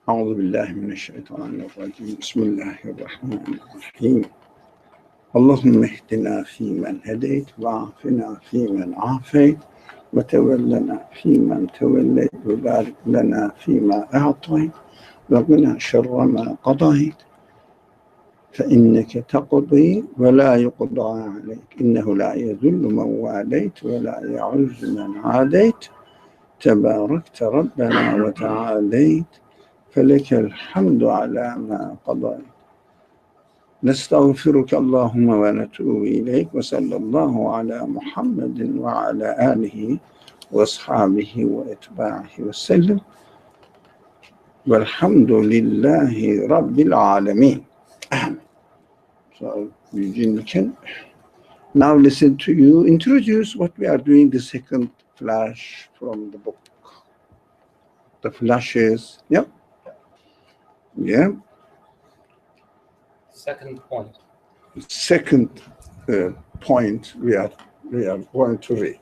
أعوذ بالله من الشيطان الرجيم بسم الله الرحمن الرحيم اللهم اهدنا فيمن هديت وعافنا فيمن عافيت وتولنا فيمن توليت وبارك لنا فيما أعطيت وقنا شر ما قضيت فإنك تقضي ولا يقضى عليك إنه لا يذل من واليت ولا يعز من عاديت تباركت ربنا وتعاليت فلك الحمد على ما قضيت نستغفرك اللهم ونتوب إليك وصلى الله على محمد وعلى آله وأصحابه وأتباعه وسلم والحمد لله رب العالمين. So, Eugene can now listen to you introduce what we are doing, the second flash from the book. The flashes, yep. Yeah. Second point. Second point we are going to read.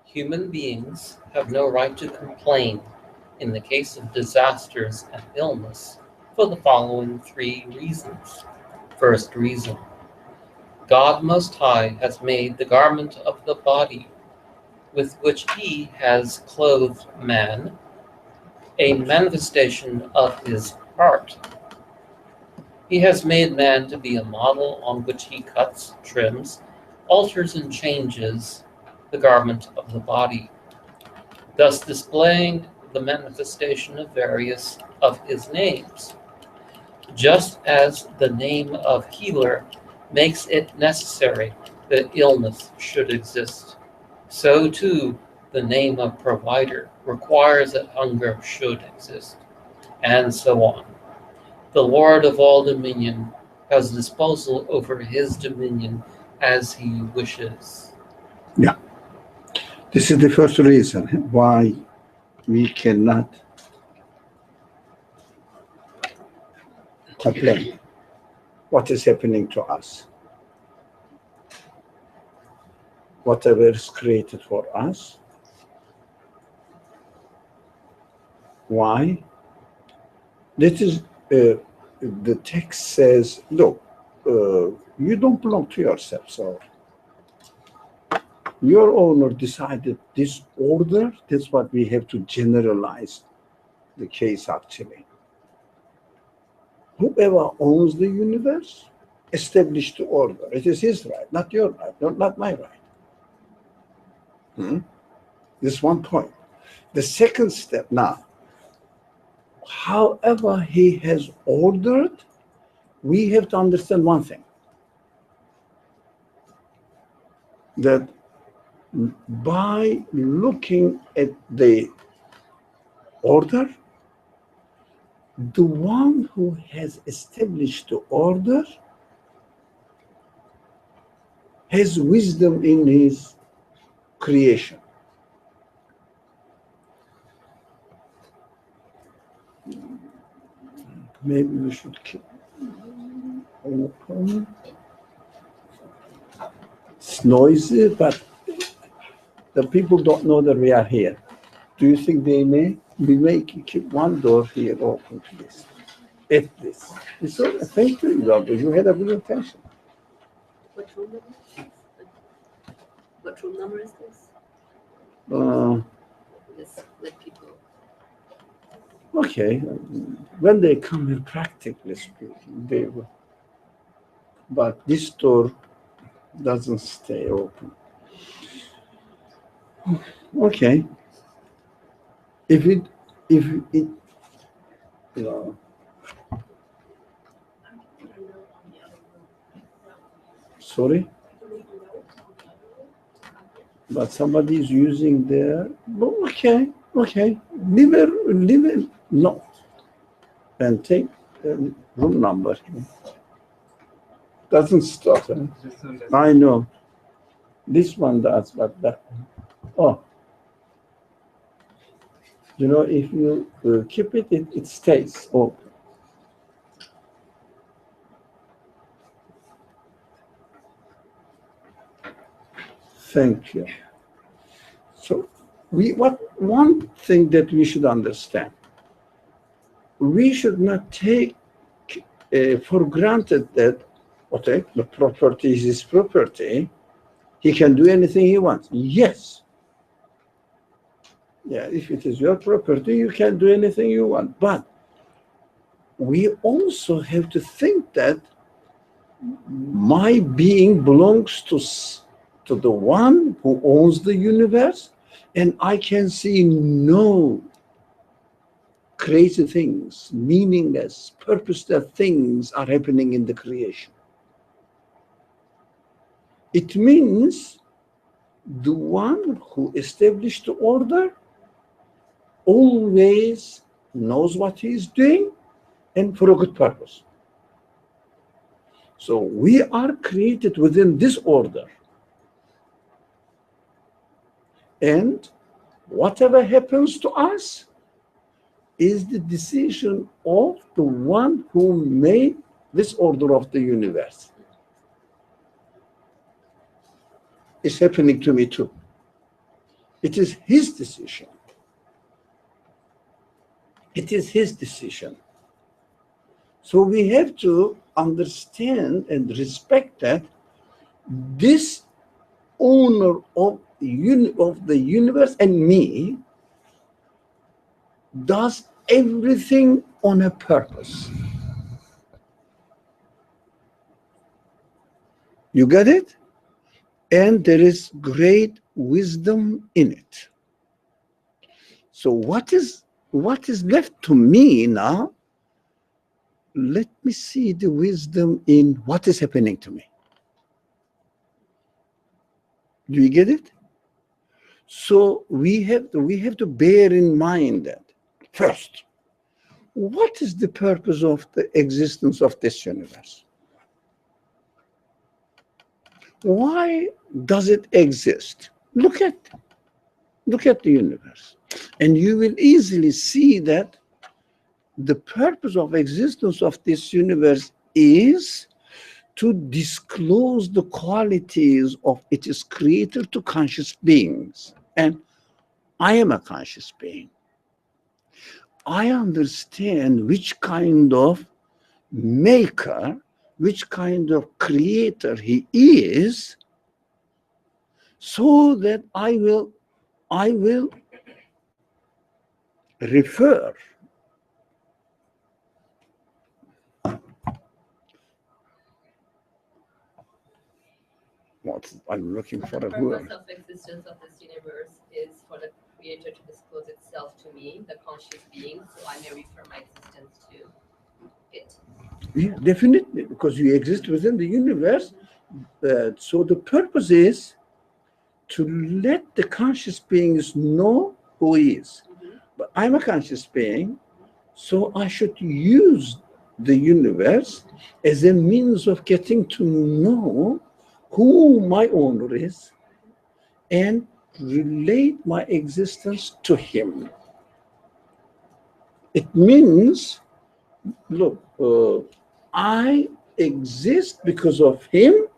Human beings have no right to complain in the case of disasters and illness for the following three reasons. First reason, God Most High has made the garment of the body with which He has clothed man a manifestation of His heart. He has made man to be a model on which He cuts, trims, alters, and changes the garment of the body, thus displaying the manifestation of various of His names. Just as the name of healer makes it necessary that illness should exist, so too the name of provider requires that hunger should exist, and so on. The Lord of all dominion has disposal over His dominion as He wishes. Yeah. This is the first reason why we cannot complain what is happening to us. Whatever is created for us. Why? This is the text says, look, you don't belong to yourself, so your owner decided this order. That's what we have to generalize the case actually. Whoever owns the universe established the order. It is his right, not your right, not my right. This is one point. The second step now, however he has ordered, we have to understand one thing, that by looking at the order, the one who has established the order has wisdom in his creation. Maybe we should keep open. It's noisy, but the people don't know that we are here. Do you think they may? We may keep one door here open to this. At this. So, thank you, Doctor. You had a good attention. What room number is this? What room number is this? Just let people. Okay. When they come here, practically speaking, they will. But this door doesn't stay open. Okay. If it, you know, sorry? But somebody is using their, okay. Leave a note and take the room number. Doesn't stop. Huh? I know. This one does, but that one. Oh. You know, if you keep it, it stays open. Thank you. So one thing that we should understand, we should not take for granted that, okay, the property is his property. He can do anything he wants. Yes. Yeah, if it is your property, you can do anything you want. But we also have to think that my being belongs to the one who owns the universe, and I can see no crazy things, meaningless, purposeless things are happening in the creation. It means the one who established the order always knows what he is doing and for a good purpose. So we are created within this order. And whatever happens to us is the decision of the one who made this order of the universe. It's happening to me too. It is his decision. It is his decision. So we have to understand and respect that this owner of the universe and me does everything on a purpose. You get it? And there is great wisdom in it. So what is left to me now? Let me see the wisdom in what is happening to me. Do you get it? So we have to bear in mind that first, what is the purpose of the existence of this universe? Why does it exist? Look at the universe, and you will easily see that the purpose of existence of this universe is to disclose the qualities of its creator to conscious beings. And I am a conscious being. I understand which kind of maker, which kind of creator he is, so that I will refer what I'm looking for. The purpose of existence of this universe is for the creator to disclose itself to me, the conscious being, so I may refer my existence to it. Yeah, definitely, because you exist within the universe. So the purpose is to let the conscious beings know who he is. But I'm a conscious being, so I should use the universe as a means of getting to know who my owner is and relate my existence to him. It means, look, I exist because of him,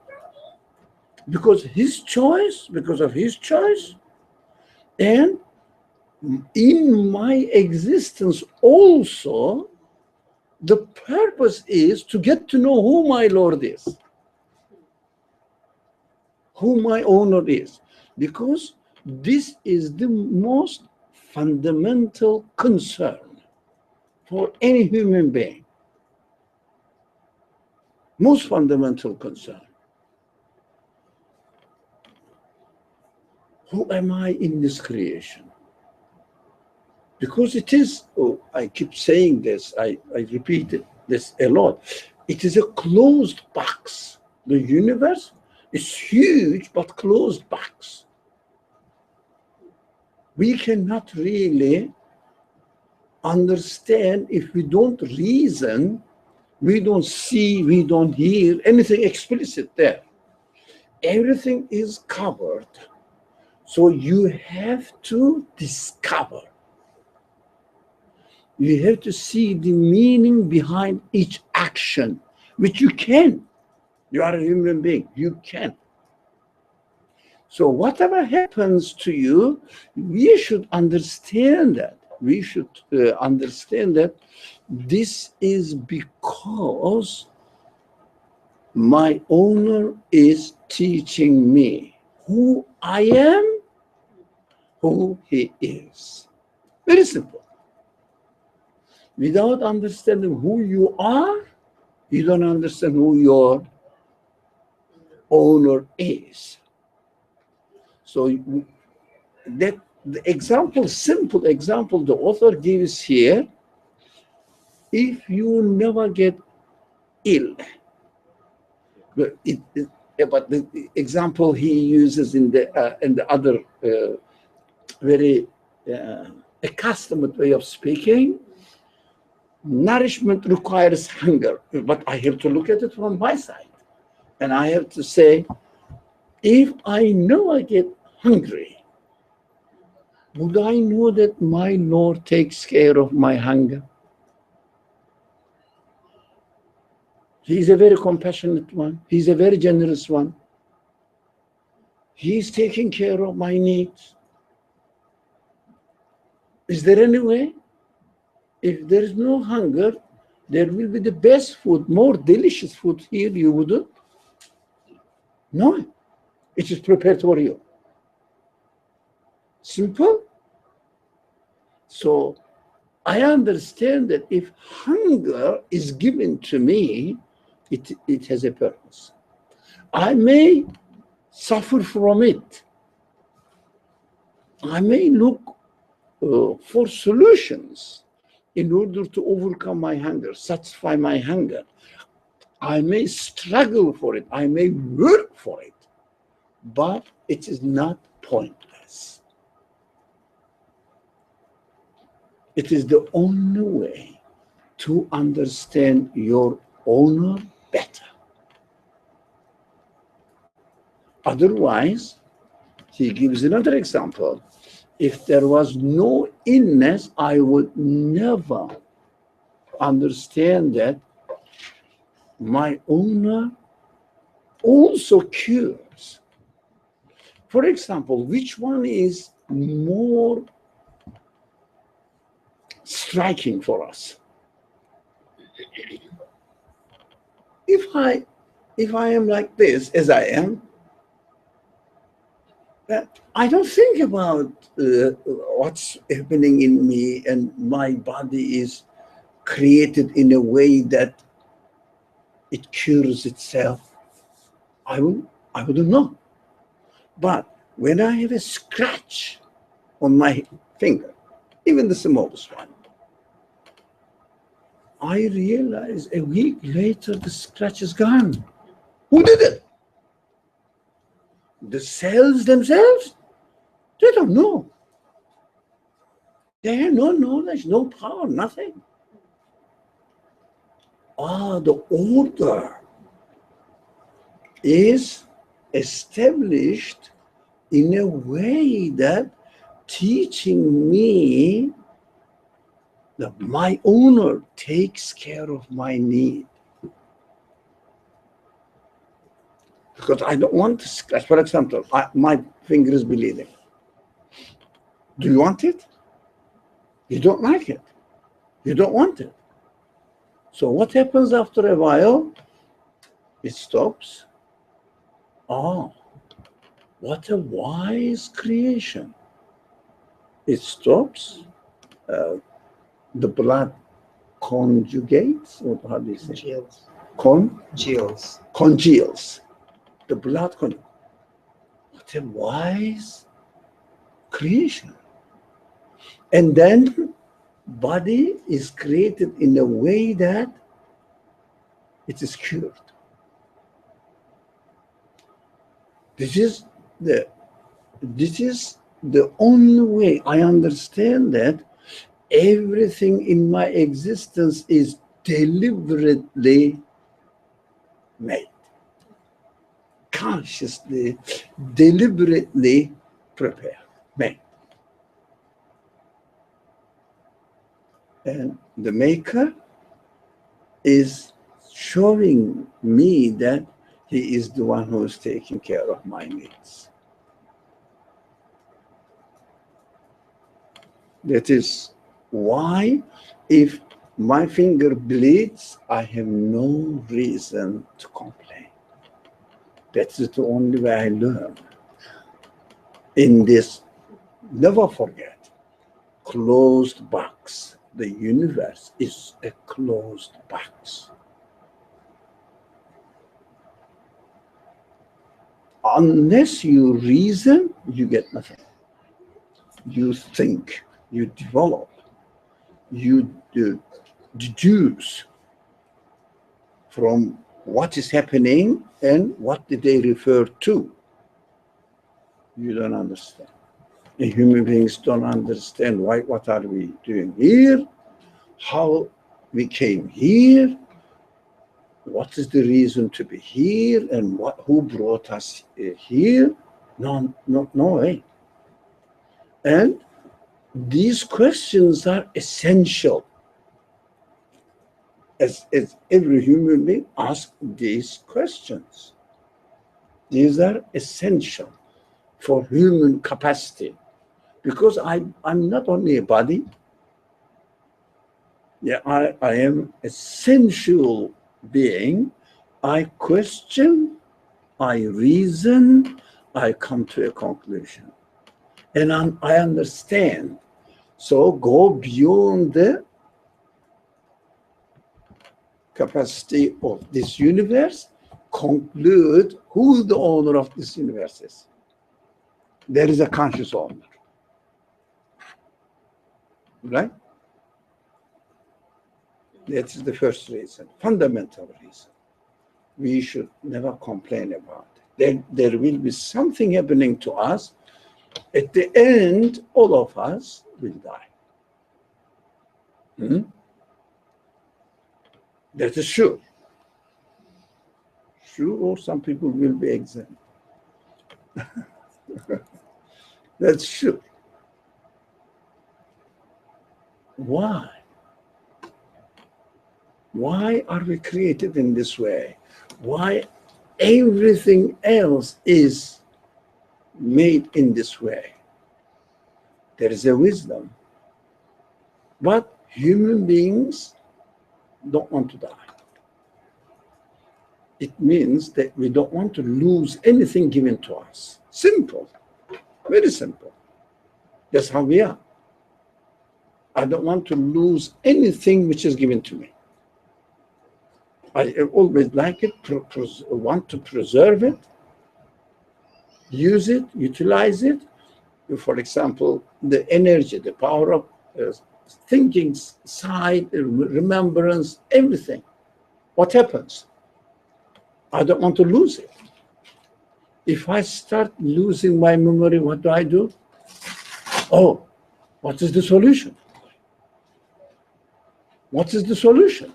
because of his choice, and in my existence also, the purpose is to get to know who my Lord is, who my owner is, because this is the most fundamental concern for any human being. Most fundamental concern. Who am I in this creation? Because it is, I keep saying this, I repeat this a lot. It is a closed box. The universe is huge, but closed box. We cannot really understand if we don't reason, we don't see, we don't hear anything explicit there. Everything is covered. So you have to discover. You have to see the meaning behind each action, which you can. You are a human being, you can. So whatever happens to you, we should understand that we should understand that this is because my owner is teaching me who I am, who he is. Very simple. Without understanding who you are, you don't understand who your owner is. So that the example, simple example the author gives here, if you never get ill, but the example he uses in the other very accustomed way of speaking, nourishment requires hunger, but I have to look at it from my side, and I have to say, if I know I get hungry, would I know that my Lord takes care of my hunger? He's a very compassionate one. He's a very generous one. He's taking care of my needs. Is there any way? If there is no hunger, there will be the best food, more delicious food here, you wouldn't? No, it is prepared for you. Simple. So I understand that if hunger is given to me, it has a purpose. I may suffer from it. I may look for solutions in order to overcome my hunger, satisfy my hunger. I may struggle for it. I may work for it, but it is not pointless. It is the only way to understand your owner better. Otherwise, he gives another example. If there was no illness, I would never understand that my owner also cures. For example, which one is more striking for us? If I am like this, as I am, I don't think about what's happening in me, and my body is created in a way that it cures itself. I wouldn't know. But when I have a scratch on my finger, even the smallest one, I realize a week later the scratch is gone. Who did it? The cells themselves? They don't know. They have no knowledge, no power, nothing. The order is established in a way that teaching me that my owner takes care of my need. Because I don't want to scratch. For example, my finger is bleeding. Do you want it? You don't like it. You don't want it. So what happens after a while? It stops. Oh, what a wise creation. It stops. The blood conjugates, or how do you say? Congeals. Congeals. The blood conjugates. What a wise creation. And then body is created in a way that it is cured. This is the only way I understand that everything in my existence is deliberately made, consciously, deliberately prepared, made. And the maker is showing me that he is the one who is taking care of my needs. That is Why? If my finger bleeds, I have no reason to complain. That's the only way I learn. In this, never forget, closed box. The universe is a closed box. Unless you reason, you get nothing. You think, you develop, you deduce from what is happening and what did they refer to. You don't understand. And human beings don't understand why. What are we doing here? How we came here? What is the reason to be here? And who brought us here? No way. And these questions are essential. As every human being asks these questions. These are essential for human capacity. Because I'm not only a body, I am a sensual being. I question, I reason, I come to a conclusion. And I understand. So go beyond the capacity of this universe, conclude who the owner of this universe is. There is a conscious owner. Right? That's the first reason, fundamental reason. We should never complain about it. There will be something happening to us. At the end, all of us will die. That is sure. Sure, or some people will be exempt. That's sure. Why? Why are we created in this way? Why everything else is made in this way? There is a wisdom. But human beings don't want to die. It means that we don't want to lose anything given to us. Simple. Very simple. That's how we are. I don't want to lose anything which is given to me. I always like it, want to preserve it, use it, utilize it. For example, the energy, the power of thinking, sight, remembrance, everything. What happens? I don't want to lose it. If I start losing my memory, what do? Oh, what is the solution? What is the solution?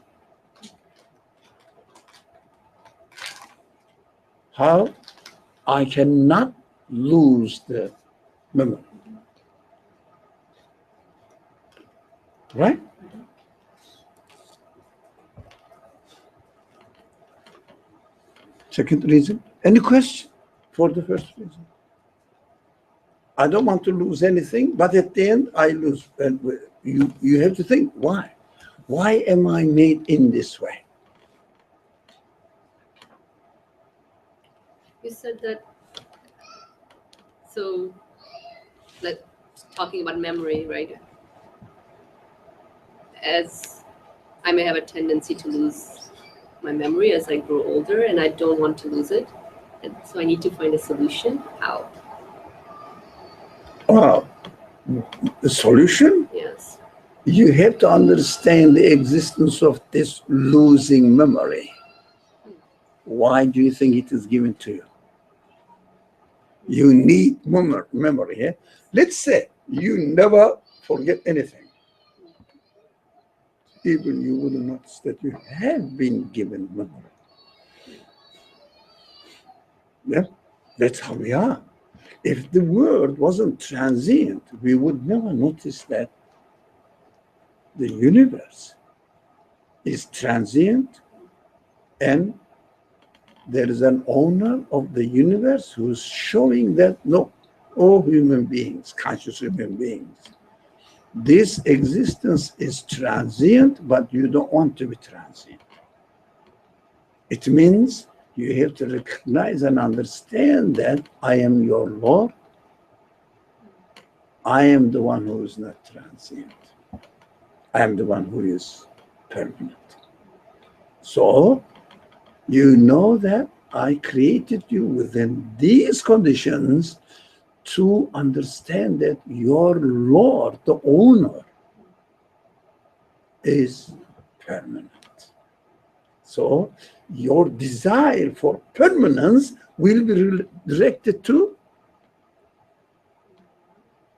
How I cannot lose the memory. Right? Second reason. Any question for the first reason? I don't want to lose anything, but at the end I lose. And you have to think, why? Why am I made in this way? You said that, so like talking about memory, right? As I may have a tendency to lose my memory as I grow older, and I don't want to lose it. And so I need to find a solution. How? The solution? Yes. You have to understand the existence of this losing memory. Why do you think it is given to you? You need memory. Yeah? Let's say you never forget anything. Even you would notice that you have been given memory. Yeah? That's how we are. If the world wasn't transient, we would never notice that the universe is transient and there is an owner of the universe who's showing that, no, all human beings, conscious human beings, this existence is transient, but you don't want to be transient. It means you have to recognize and understand that I am your Lord. I am the one who is not transient. I am the one who is permanent. So you know that I created you within these conditions to understand that your Lord, the owner, is permanent. So your desire for permanence will be directed to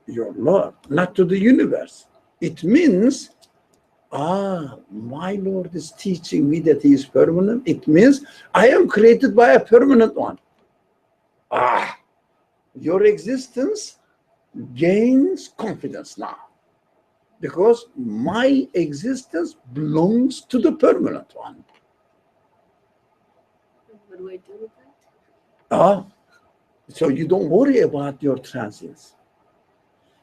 your Lord, not to the universe. It means, my Lord is teaching me that he is permanent. It means I am created by a permanent one. Your existence gains confidence now, because my existence belongs to the permanent one. What do I do with that? So you don't worry about your transience.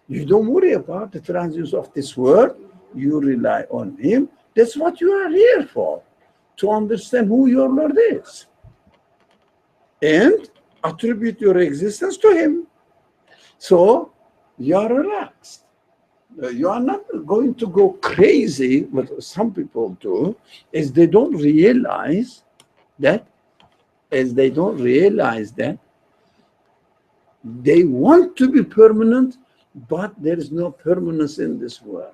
You don't worry about the transience of this world. You rely on him. That's what you are here for, to understand who your Lord is and attribute your existence to him. So you are relaxed. You are not going to go crazy. What some people do is they don't realize that, they want to be permanent, but there is no permanence in this world.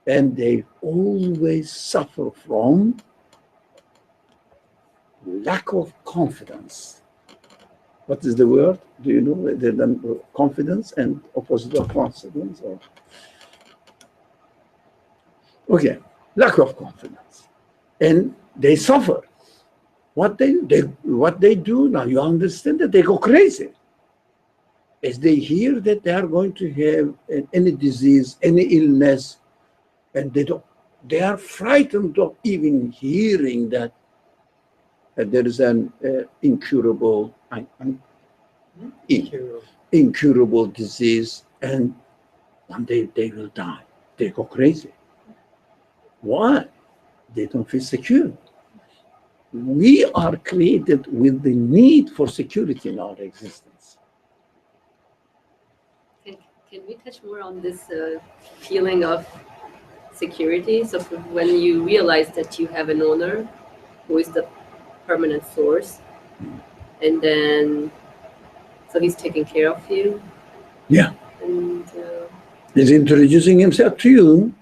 And they always suffer from lack of confidence. What is the word? Do you know the confidence and opposite of confidence? Okay, lack of confidence. And they suffer. What they do now, you understand that they go crazy. As they hear that they are going to have any disease, any illness, and they are frightened of even hearing that there is an incurable disease, and one day they will die. They go crazy. Why? They don't feel secure. We are created with the need for security in our existence. Can we touch more on this feeling of security? So when you realize that you have an owner who is the permanent source, and then so he's taking care of you. Yeah. And he's introducing himself to you,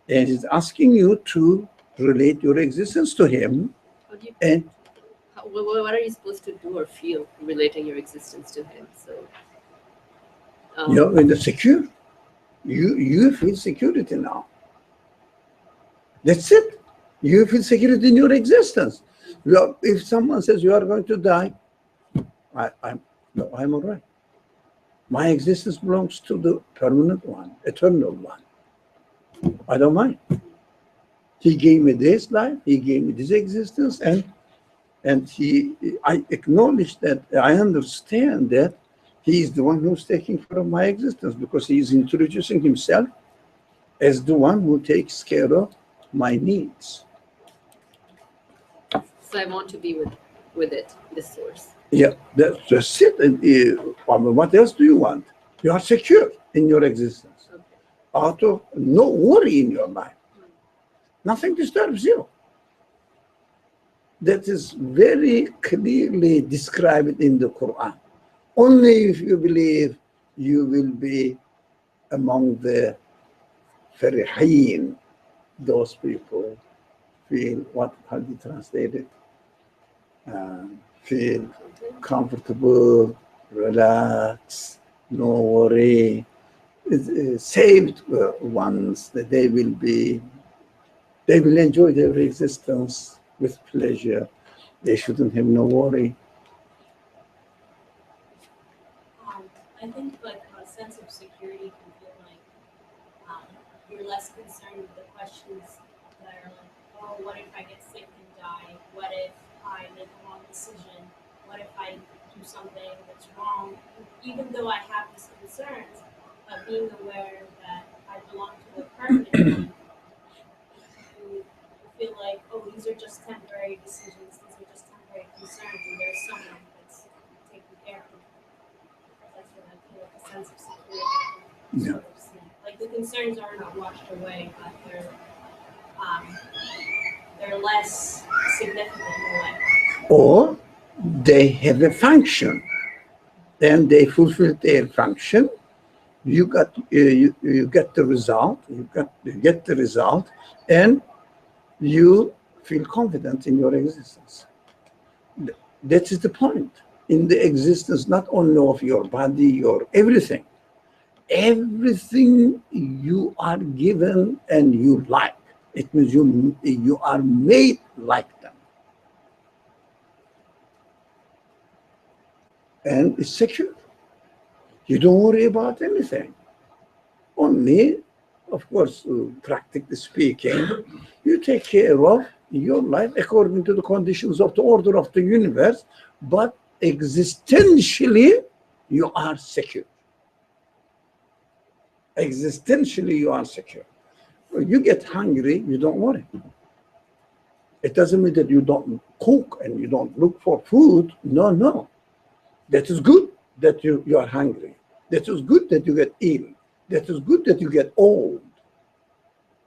and he's asking you to relate your existence to him. What are you supposed to do or feel relating your existence to him? So you're in the secure. You feel security now. That's it. You feel security in your existence. If someone says you are going to die, I'm all right. My existence belongs to the permanent one, eternal one. I don't mind. He gave me this life, he gave me this existence, and I acknowledge that, I understand that he is the one who's taking care of my existence, because he is introducing himself as the one who takes care of my needs. So I want to be with it, this source. Yeah, that's it. And what else do you want? You are secure in your existence. Okay. Out of no worry in your life. Nothing disturbs you. That is very clearly described in the Quran. Only if you believe, you will be among the farihin, those people feel, how do you translate it? Feel comfortable, relaxed, no worry. Saved ones, that they will enjoy their existence with pleasure. They shouldn't have no worry. I think like a sense of security can feel like you're less concerned with the questions that are like, oh, what if I get sick and die? What if I make a wrong decision? What if I do something that's wrong? Even though I have these concerns, but being aware that I I belong to the permanent one, you feel like, oh, these are just temporary decisions, these are just temporary concerns, and there's someone that's taking care of them. That's what I feel like a sense of security. Yeah. Sort of see. Like the concerns are not washed away, but they're less significant in a way. Or they have a function, and they fulfill their function. You get the result. You get the result, and you feel confident in your existence. That is the point. In the existence, not only of your body, your everything. Everything you are given and you like. It means you are made like them. And it's secure. You don't worry about anything. Only, of course, practically speaking, you take care of your life according to the conditions of the order of the universe, but existentially, you are secure. Existentially, you are secure. When you get hungry, you don't worry. It doesn't mean that you don't cook and you don't look for food. No, no. That is good that you are hungry. That is good that you get ill. That is good that you get old.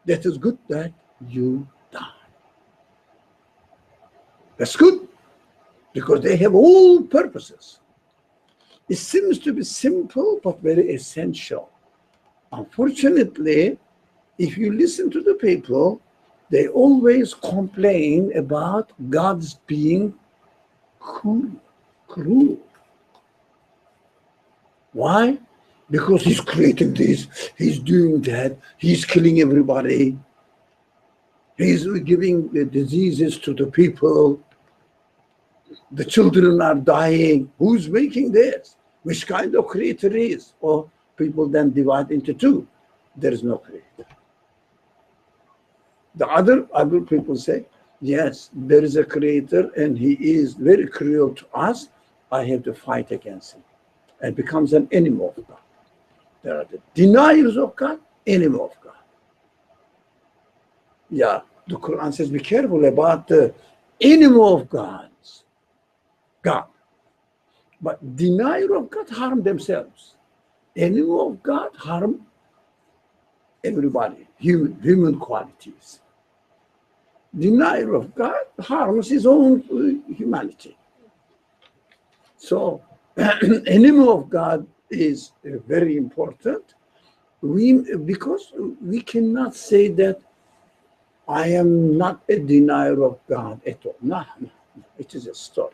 That is good that you die. That's good because they have all purposes. It seems to be simple but very essential. Unfortunately, if you listen to the people, they always complain about God's being cruel. Why? Because he's creating this, he's doing that, he's killing everybody, he's giving the diseases to the people, the children are dying. Who's making this? Which kind of creator is? Or people then divide into two. There is no creator. The other people say, yes, there is a creator and he is very cruel to us. I have to fight against him. And becomes an enemy of God. There are the deniers of God, enemy of God. Yeah, the Quran says, be careful about the enemy of God. But denier of God harm themselves. Enemy of God harm everybody, human qualities. Denier of God harms his own humanity. So, enemy of God is very important. Because we cannot say that I am not a denier of God at all. No. It is a story.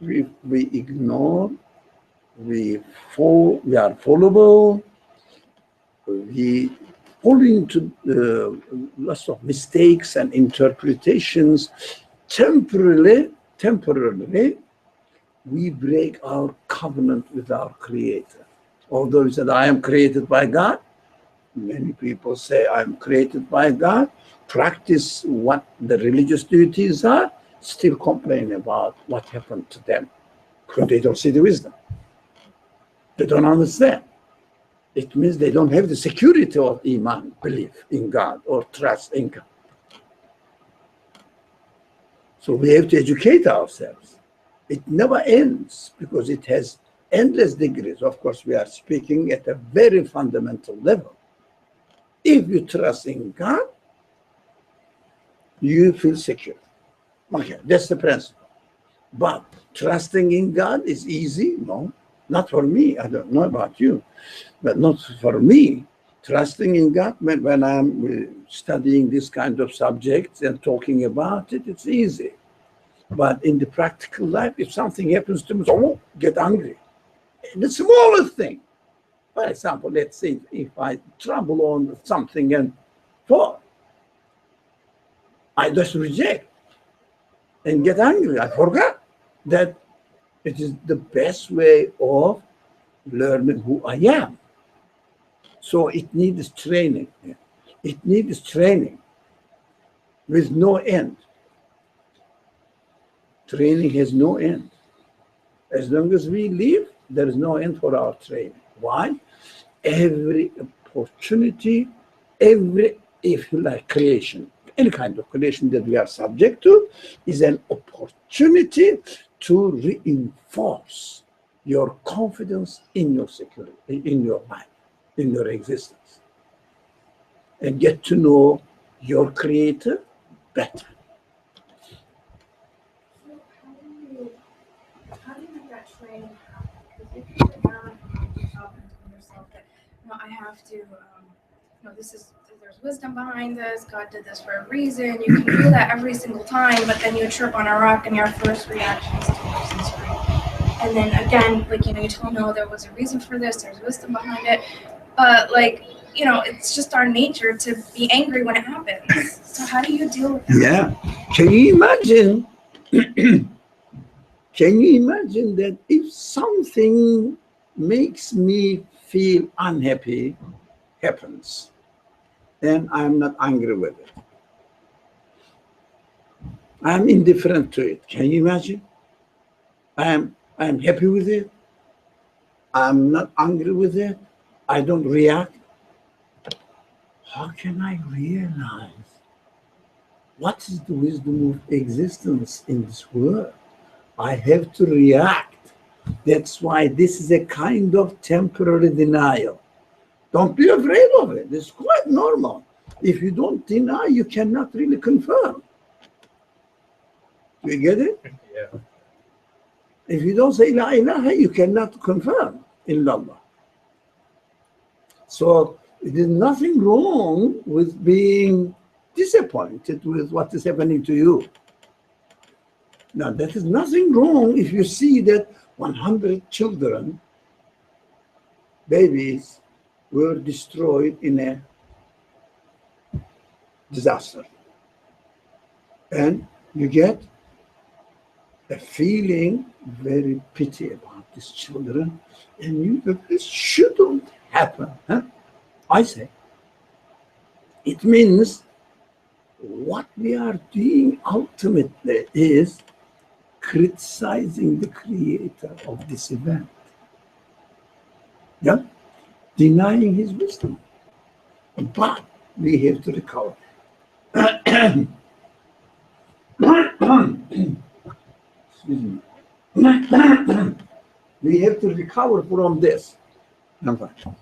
We ignore, we are fallible, we fall into lots of mistakes and interpretations. Temporarily, we break our covenant with our Creator. Although we said, I am created by God, many people say, I'm created by God, practice what the religious duties are, still complain about what happened to them because they don't see the wisdom. They don't understand. It means they don't have the security of Iman, belief in God or trust in God. So we have to educate ourselves. It never ends because it has endless degrees. Of course, we are speaking at a very fundamental level. If you trust in God, you feel secure. Okay, that's the principle. But trusting in God is easy? No, not for me. I don't know about you, but not for me. Trusting in God, when I'm studying this kind of subjects and talking about it, it's easy. But in the practical life, if something happens to me, oh, get angry. The smallest thing. For example, let's say if I tremble on something and fall, I just reject and get angry. I forgot that it is the best way of learning who I am. So it needs training. It needs training with no end. Training has no end. As long as we live, there is no end for our training. Why? every opportunity, every, if you like, creation, any kind of creation that we are subject to is an opportunity to reinforce your confidence in your security, in your life, in your existence, and get to know your creator better. So how do you make that training happen? Because you can sit down and talk to yourself that, I have to, there's wisdom behind this. God did this for a reason. You can do that every single time, but then you trip on a rock and your first reaction is to lose sensory. And then again, you tell no, there was a reason for this. There's wisdom behind it. But it's just our nature to be angry when it happens. So how do you deal with that? Yeah. Can you imagine? Can you imagine that if something makes me feel unhappy happens, then I'm not angry with it. I'm indifferent to it. Can you imagine? I'm happy with it. I'm not angry with it. I don't react. How can I realize what is the wisdom of existence in this world? I have to react. That's why this is a kind of temporary denial. Don't be afraid of it. It's quite normal. If you don't deny, you cannot really confirm. Do you get it? Yeah. If you don't say La ilaha, you cannot confirm illallah. So there's nothing wrong with being disappointed with what is happening to you. Now, that is nothing wrong if you see that 100 children, babies, were destroyed in a disaster. And you get a feeling very pity about these children, and this shouldn't happen. Huh? I say, it means what we are doing ultimately is criticizing the creator of this event. Yeah? Denying his wisdom. But we have to recover. Excuse me. We have to recover from this. I'm fine.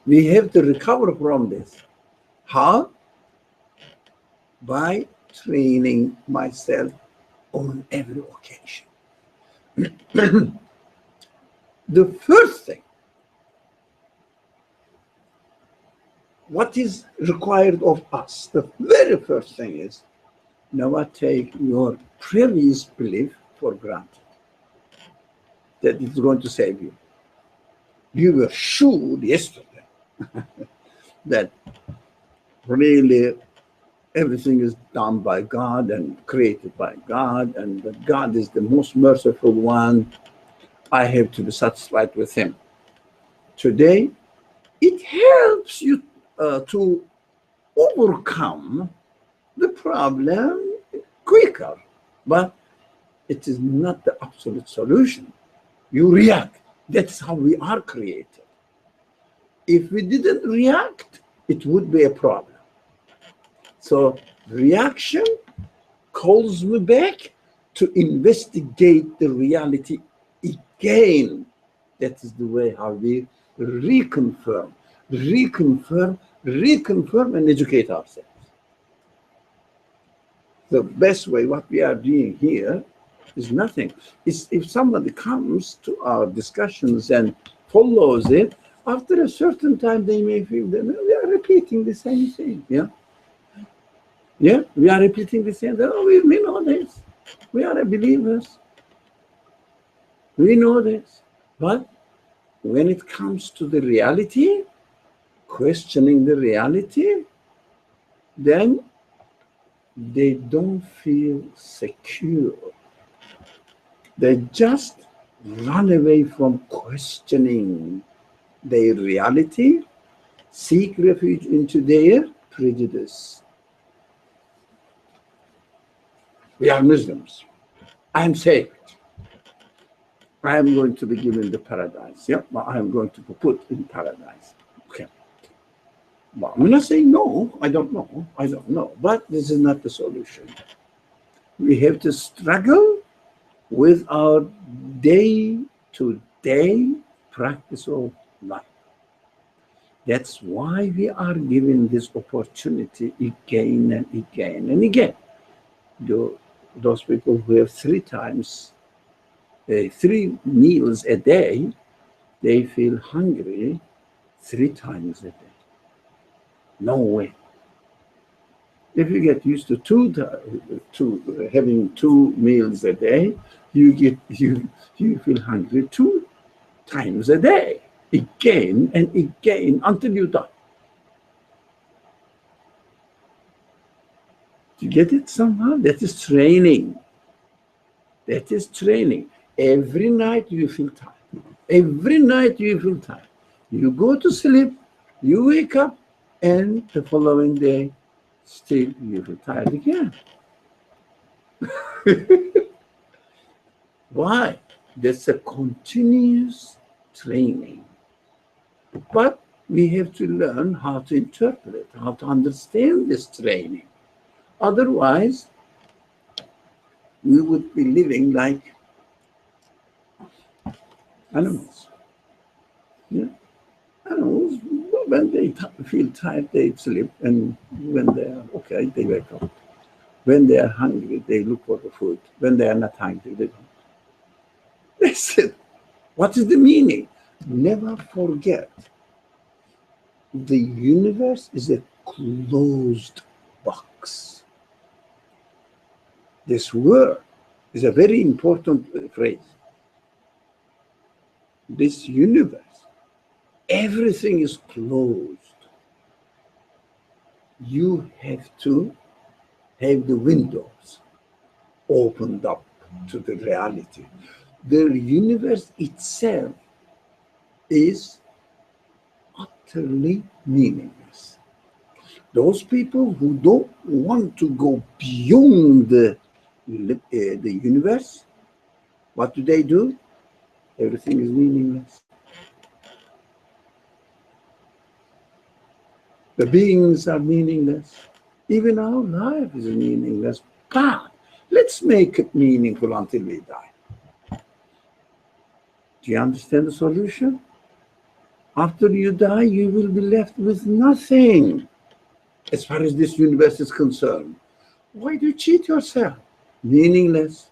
We have to recover from this. How? By training myself on every occasion. The first thing, what is required of us, the very first thing is, never take your previous belief for granted that it's going to save you. You were sure yesterday that really everything is done by God and created by God, and that God is the most merciful one. I have to be satisfied with him. Today, it helps you to overcome the problem quicker, but it is not the absolute solution. You react. That's how we are created. If we didn't react, it would be a problem. So reaction calls me back to investigate the reality again. That is the way how we reconfirm, and educate ourselves. The best way, what we are doing here, is nothing. It's if somebody comes to our discussions and follows it, after a certain time they may feel that we are repeating the same thing. Yeah, we are repeating the same thing. Oh, we know this. We are believers. We know this. But when it comes to the reality, questioning the reality, then they don't feel secure. They just run away from questioning their reality, seek refuge into their prejudice. We are Muslims. I'm saved. I am going to be given the paradise. Yeah, I am going to be put in paradise. Okay. Well, I'm not saying no. I don't know. I don't know. But this is not the solution. We have to struggle with our day-to-day practice of life. That's why we are given this opportunity again and again and again. Those people who have three meals a day, they feel hungry 3 times a day. No way. If you get used to having 2 meals a day, you feel hungry 2 times a day, again and again until you die. You get it somehow? That is training. That is training. Every night you feel tired. Every night you feel tired. You go to sleep, you wake up, and the following day, still you feel tired again. Why? That's a continuous training. But we have to learn how to interpret, how to understand this training. Otherwise, we would be living like animals. Yeah? Animals, when they feel tired, they sleep, and when they are okay, they wake up. When they are hungry, they look for the food. When they are not hungry, they don't. That's it. What is the meaning? Never forget, the universe is a closed box. This word is a very important phrase. This universe, everything is closed. You have to have the windows opened up to the reality. The universe itself is utterly meaningless. Those people who don't want to go beyond the universe, what do? Everything is meaningless. The beings are meaningless. Even our life is meaningless. But let's make it meaningful until we die. Do you understand the solution? After you die, you will be left with nothing as far as this universe is concerned. Why do you cheat yourself? Meaningless.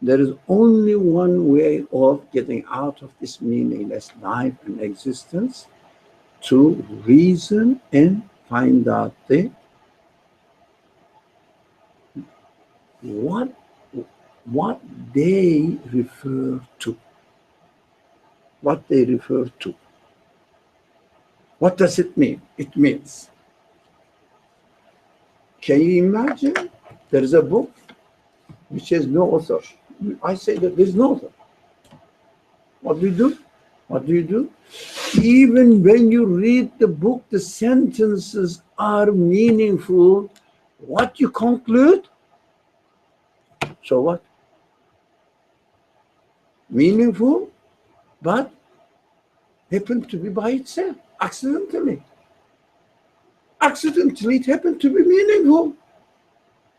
There is only one way of getting out of this meaningless life and existence: to reason and find out what they refer to. What they refer to. What does it mean? It means, can you imagine there is a book which has no author? I say that there's no author. What do you do? What do you do? Even when you read the book, the sentences are meaningful. What you conclude? So what? Meaningful, but happened to be by itself, accidentally. Accidentally, it happened to be meaningful.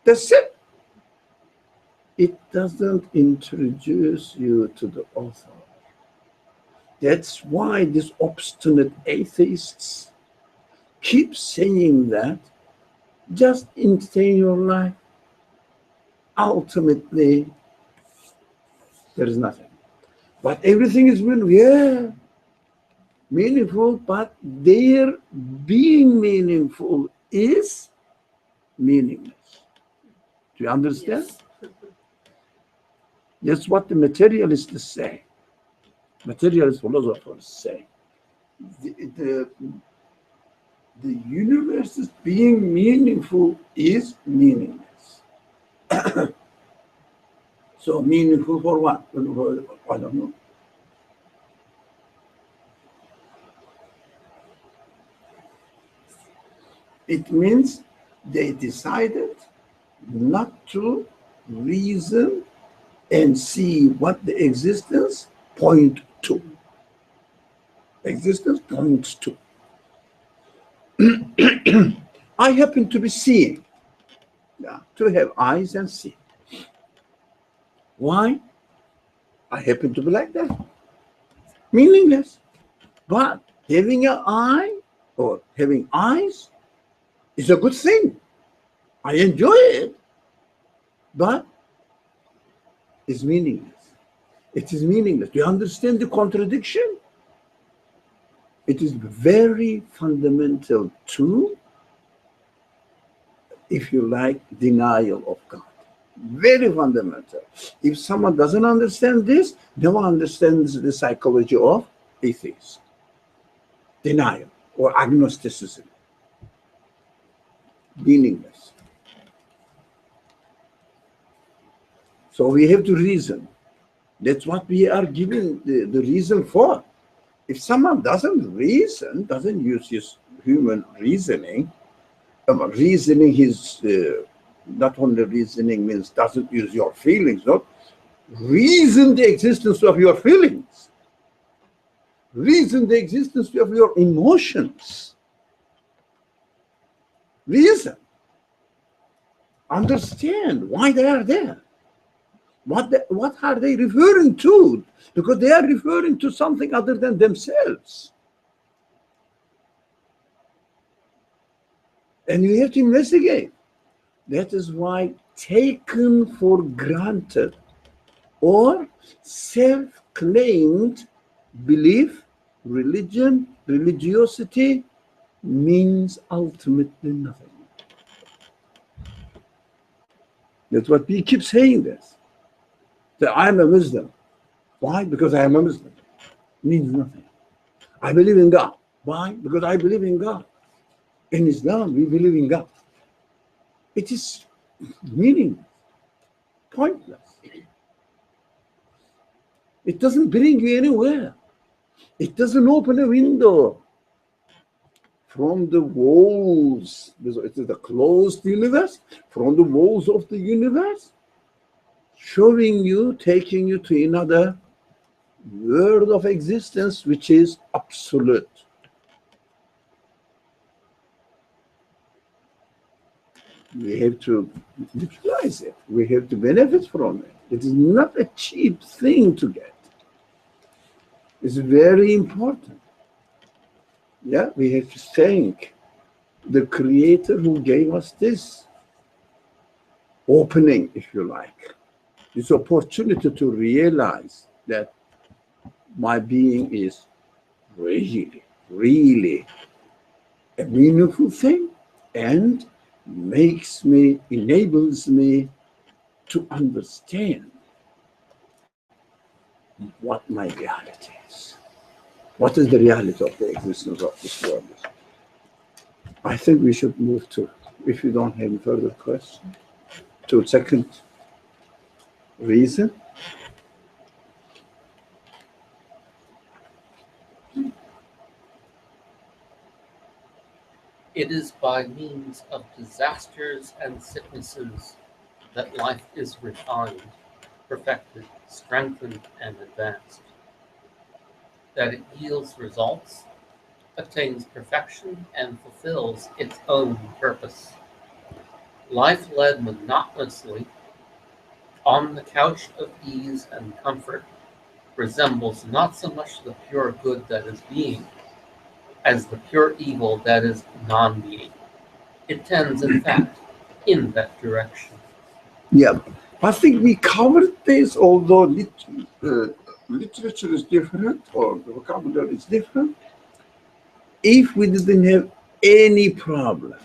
That's it. It doesn't introduce you to the author. That's why these obstinate atheists keep saying that just entertain your life. Ultimately, there is nothing. But everything is meaningful, but their being meaningful is meaningless. Do you understand? Yes. That's what the materialists say. Materialist philosophers say. The universe's being meaningful is meaningless. So meaningful for what? I don't know. It means they decided not to reason and see what the existence point to. Existence points to. I happen to be seeing, to have eyes and see. Why? I happen to be like that. Meaningless. But having an eye or having eyes is a good thing. I enjoy it, but it's meaningless. It is meaningless. Do you understand the contradiction? It is very fundamental to, if you like, denial of God. Very fundamental. If someone doesn't understand this, no one understands the psychology of atheism, denial, or agnosticism. Meaningless. So we have to reason. That's what we are giving the reason for. If someone doesn't reason, doesn't use his human reasoning, reasoning his, not only reasoning means doesn't use your feelings, not reason the existence of your feelings. Reason the existence of your emotions. Reason. Understand why they are there. What are they referring to? Because they are referring to something other than themselves. And you have to investigate. That is why taken for granted or self-claimed belief, religion, religiosity means ultimately nothing. That's what we keep saying this. That I am a Muslim. Why? Because I am a Muslim. Means nothing. I believe in God. Why? Because I believe in God. In Islam, we believe in God. It is meaningless, pointless. It doesn't bring you anywhere. It doesn't open a window from the walls. It is a closed universe. From the walls of the universe, showing you, taking you to another world of existence, which is absolute. We have to utilize it. We have to benefit from it. It is not a cheap thing to get. It's very important. Yeah, we have to thank the Creator who gave us this opening, if you like, this opportunity to realize that my being is really, really a meaningful thing and enables me to understand what my reality is. What is the reality of the existence of this world? I think we should move to, if you don't have further questions, to second reason. It is by means of disasters and sicknesses that life is refined, perfected, strengthened, and advanced. That it yields results, attains perfection, and fulfills its own purpose. Life led monotonously on the couch of ease and comfort resembles not so much the pure good that is being as the pure evil that is non-being. It tends, in fact, in that direction. Yeah, I think we covered this, although literature is different or the vocabulary is different. If we didn't have any problem,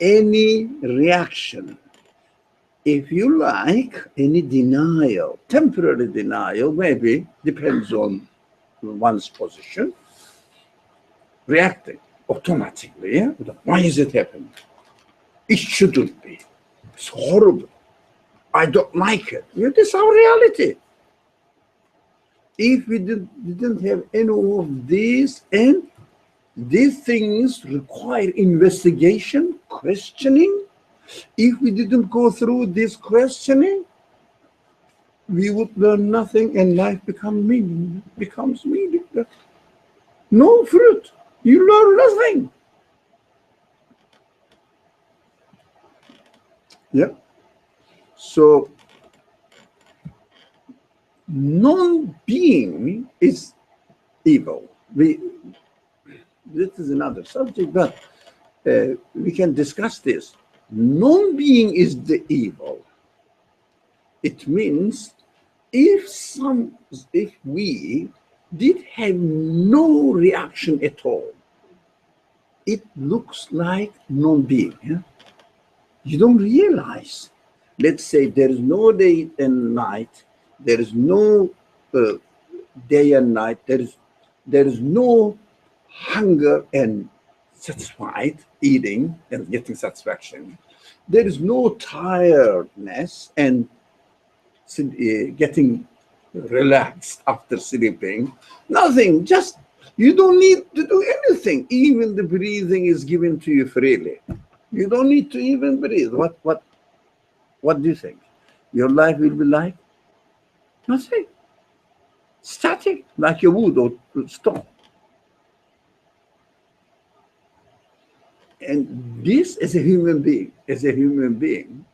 any reaction, if you like, any denial, temporary denial, maybe, depends on one's position, reacting automatically. Yeah? Why is it happening? It shouldn't be. It's horrible. I don't like it. Yeah, this is our reality. If we didn't have any of these, and these things require investigation, questioning, if we didn't go through this questioning, we would learn nothing and life becomes meaningless. No fruit. You learn nothing. Yeah. So non-being is evil. This is another subject, but we can discuss this. Non-being is the evil. It means if we did have no reaction at all, it looks like non-being. Yeah? You don't realize. Let's say there is no day and night. There is no day and night. There is no hunger and satisfied eating and getting satisfaction. There is no tiredness and getting relaxed after sleeping. Nothing. Just you don't need to do anything. Even the breathing is given to you freely. You don't need to even breathe. What do you think? Your life will be like nothing. Static, like a wood or stone. And this is a human being. As a human being,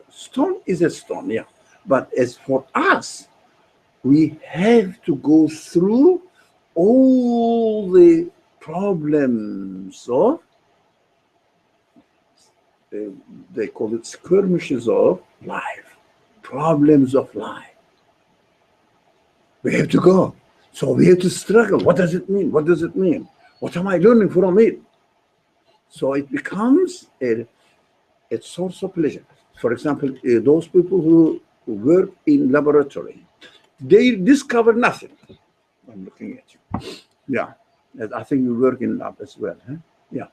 stone is a stone, yeah. But as for us, we have to go through all the problems of, they call it skirmishes of life, problems of life. We have to go. So we have to struggle. What does it mean? What does it mean? What am I learning from it? So it becomes a source of pleasure. For example, those people who work in laboratory, they discover nothing. I'm looking at you. Yeah. I think you work in lab as well. Huh? Yeah.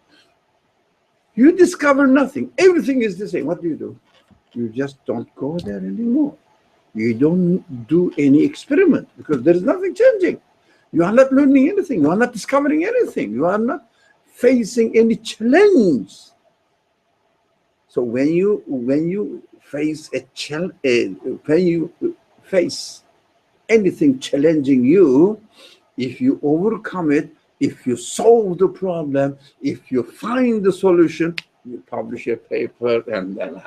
You discover nothing. Everything is the same. What do? You just don't go there anymore. You don't do any experiment because there is nothing changing. You are not learning anything. You are not discovering anything. You are not facing any challenge. So when you face when you face anything challenging you, if you overcome it, if you solve the problem, if you find the solution, you publish a paper and then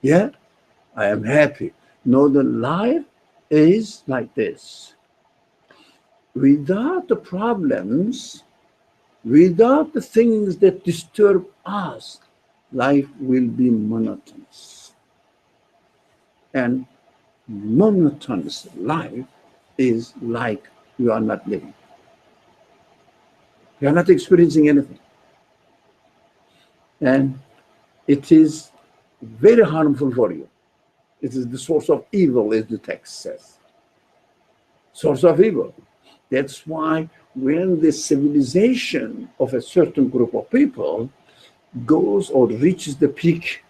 yeah, I am happy. No, the life is like this. Without the problems, without the things that disturb us, life will be monotonous. And monotonous life is like you are not living. You are not experiencing anything. And it is very harmful for you. It is the source of evil, as the text says. Source of evil. That's why when the civilization of a certain group of people goes or reaches the peak,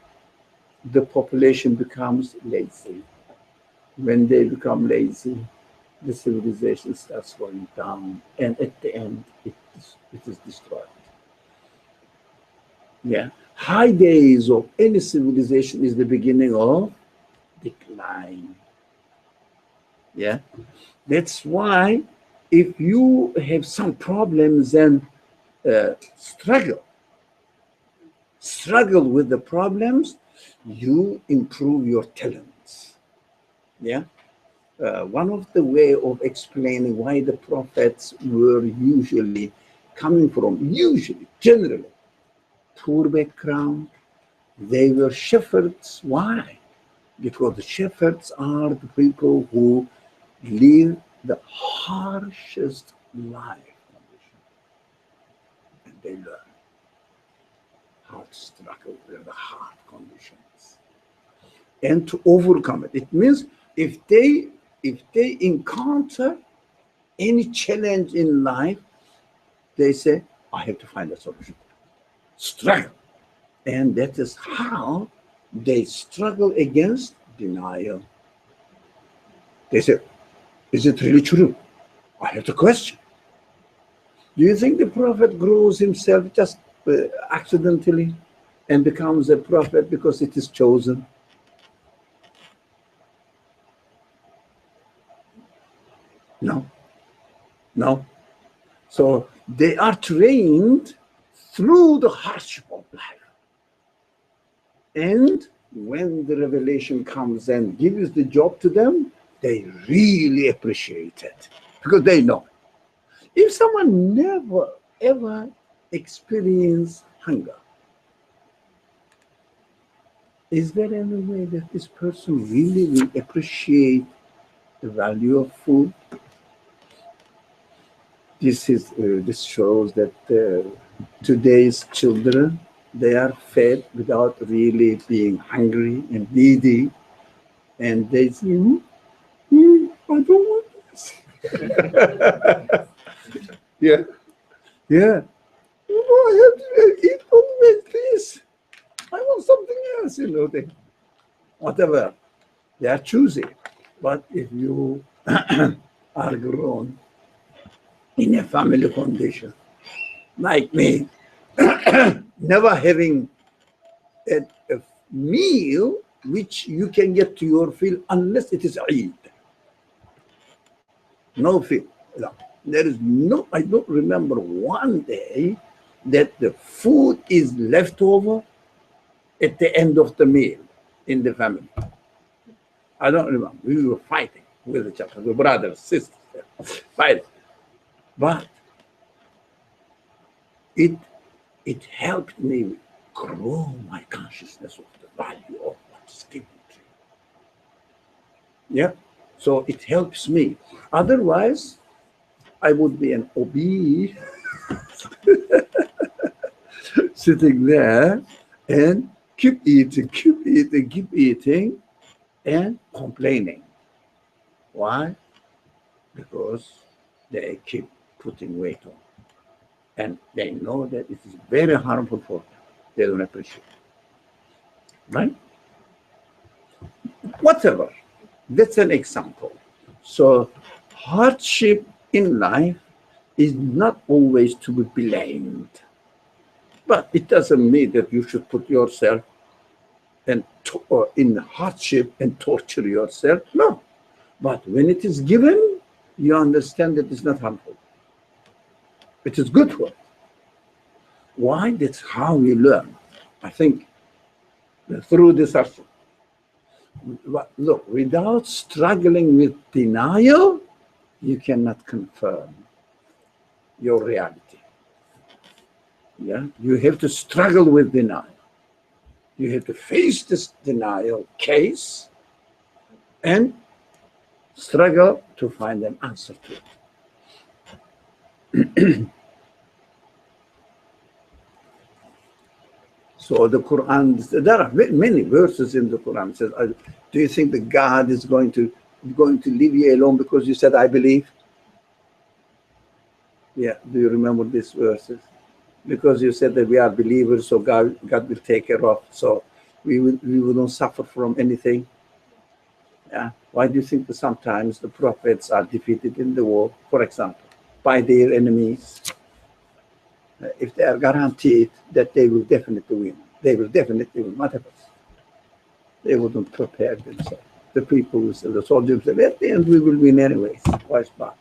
the population becomes lazy. When they become lazy, the civilization starts going down, and at the end, it is destroyed. Yeah, high days of any civilization is the beginning of decline. Yeah, that's why if you have some problems and struggle with the problems, you improve your talents. Yeah. One of the way of explaining why the prophets were usually coming from, generally, poor background, they were shepherds. Why? Because the shepherds are the people who live the harshest life condition. And they learn how to struggle with the hard conditions and to overcome it. It means if they encounter any challenge in life, they say, I have to find a solution. Struggle. And that is how they struggle against denial. They say, is it really true? I have to question. Do you think the prophet grows himself just accidentally and becomes a prophet because it is chosen? No. So they are trained through the hardship of life. And when the revelation comes and gives the job to them, they really appreciate it because they know. If someone never ever experienced hunger, is there any way that this person really will appreciate the value of food? This shows that today's children, they are fed without really being hungry and needy, and they say, I don't want this. Yeah, yeah. I have to eat always this. I want something else, whatever. They are choosy. But if you are grown in a family condition, like me, never having a meal which you can get to your fill unless it is Eid. No fill. No. There is no, I don't remember one day that the food is left over at the end of the meal in the family. I don't remember. We were fighting with each other, the brothers, sisters, fighting. But it helped me grow my consciousness of the value of what's given to you. Yeah. So it helps me. Otherwise, I would be an obese sitting there and keep eating, and complaining. Why? Because they keep putting weight on. And they know that it is very harmful for them. They don't appreciate it. Right? Whatever. That's an example. So hardship in life is not always to be blamed. But it doesn't mean that you should put yourself in hardship and torture yourself. No. But when it is given, you understand that it's not harmful. It is good for it. Why? That's how we learn. I think through this hardship. Look, without struggling with denial, you cannot confirm your reality. Yeah, you have to struggle with denial. You have to face this denial case and struggle to find an answer to it. So the Quran, there are many verses in the Quran says, do you think that God is going to leave you alone because you said, I believe? Yeah, do you remember these verses? Because you said that we are believers, so God will take care of, so we wouldn't suffer from anything. Yeah. Why do you think that sometimes the prophets are defeated in the war, for example, by their enemies? If they are guaranteed that they will definitely win, what happens? They wouldn't prepare themselves. The people, the soldiers say, at the end we will win anyways. Why start?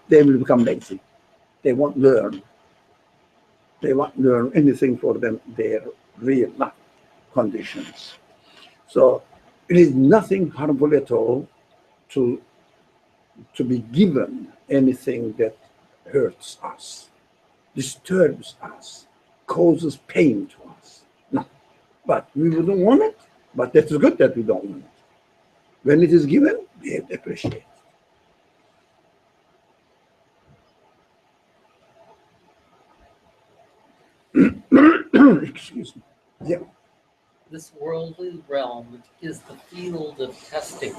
They will become lazy. They won't learn. They won't learn anything for them, their real life conditions. So it is nothing harmful at all to be given anything that hurts us, disturbs us, causes pain to us. No. But we wouldn't want it, but that's good that we don't want it. When it is given, we have to appreciate it. Excuse me. Yeah. This worldly realm is the field of testing,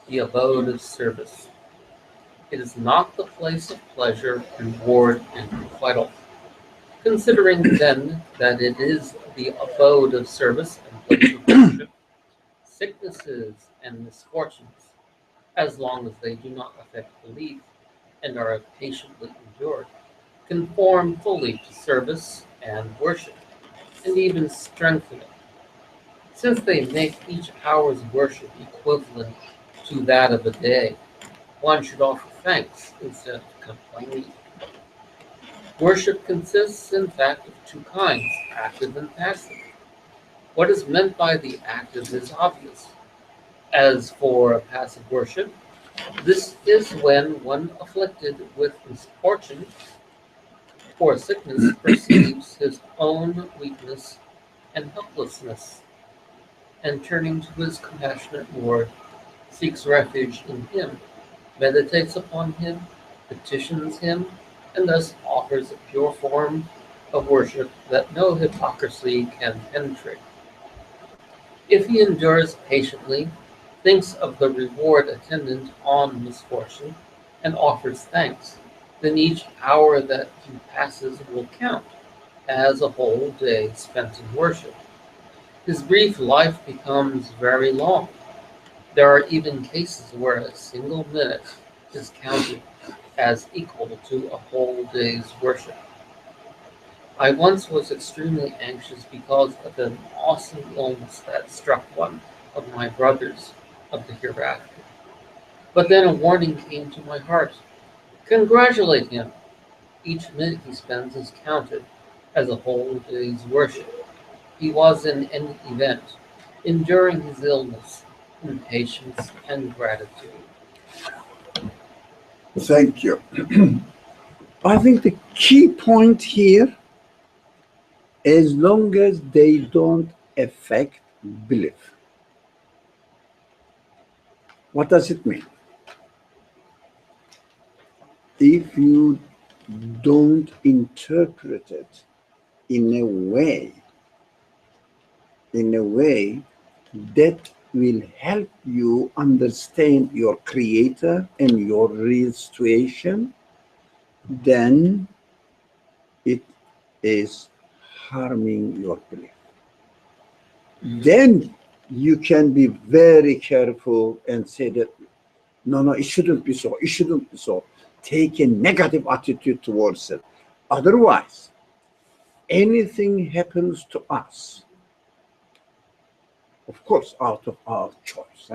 the abode of service. It is not the place of pleasure, reward, and requital. Considering then that it is the abode of service and place of worship, sicknesses and misfortunes, as long as they do not affect belief and are patiently endured, conform fully to service and worship, and even strengthen it, since they make each hour's worship equivalent to that of a day. One should offer thanks instead of complaining. Worship consists, in fact, of two kinds, active and passive. What is meant by the active is obvious. As for passive worship, this is when one afflicted with misfortune or sickness perceives his own weakness and helplessness, and turning to his compassionate Lord, seeks refuge in him, meditates upon him, petitions him, and thus offers a pure form of worship that no hypocrisy can penetrate. If he endures patiently, thinks of the reward attendant on misfortune, and offers thanks, then each hour that he passes will count as a whole day spent in worship. His brief life becomes very long. There are even cases where a single minute is counted as equal to a whole day's worship. I once was extremely anxious because of an awesome illness that struck one of my brothers of the hereafter. But then a warning came to my heart. Congratulate him. Each minute he spends is counted as a whole day's worship. He was in any event enduring his illness in patience and gratitude. Thank you. I think the key point here, as long as they don't affect belief. What does it mean? If you don't interpret it in a way that will help you understand your creator and your real situation, then it is harming your belief. Then you can be very careful and say that, no, it shouldn't be so, it shouldn't be so. Take a negative attitude towards it. Otherwise, anything happens to us, of course, out of our choice,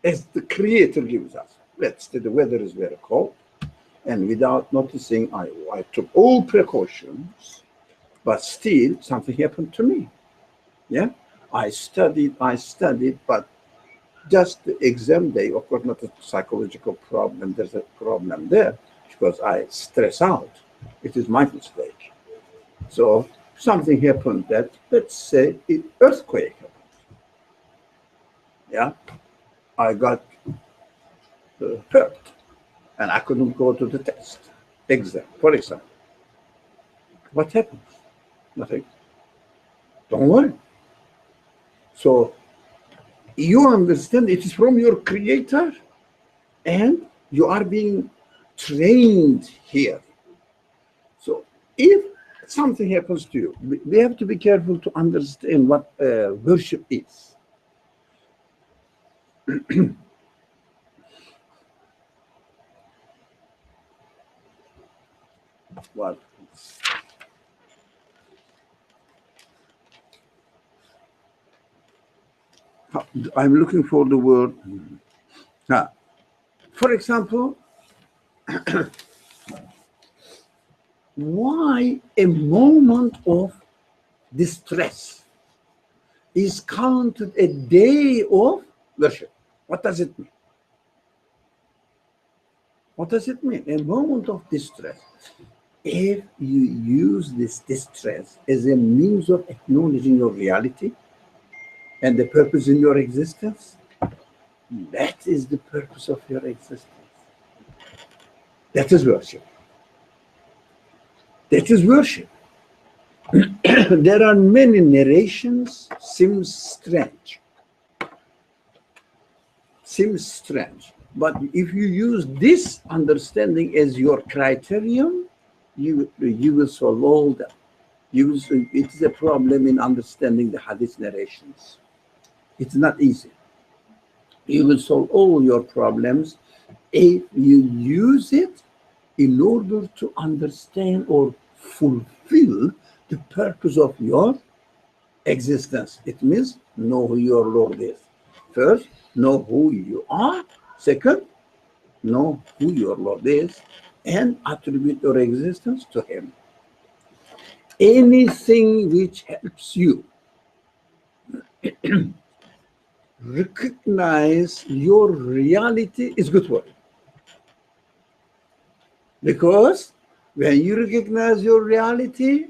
as the Creator gives us. Let's say the weather is very cold, and without noticing, I took all precautions, but still something happened to me. Yeah, I studied, but just the exam day, of course, not a psychological problem. There's a problem there because I stress out. It is my mistake. So something happened that, let's say, an earthquake happened. Yeah, I got hurt, and I couldn't go to the exam, for example. What happens? Nothing. Don't worry. So you understand it is from your creator, and you are being trained here. So if something happens to you, we have to be careful to understand what worship is. Well, I'm looking for the word. For example, why a moment of distress is counted a day of worship? What does it mean? What does it mean? A moment of distress. If you use this distress as a means of acknowledging your reality and the purpose in your existence, that is the purpose of your existence. That is worship. That is worship. There are many narrations, seems strange. But if you use this understanding as your criterion, you will solve all them. It is a problem in understanding the hadith narrations. It's not easy. You will solve all your problems if you use it in order to understand or fulfill the purpose of your existence. It means know who your Lord is. First, know who you are. Second, know who your Lord is, and attribute your existence to Him. Anything which helps you recognize your reality is good for you. Because when you recognize your reality,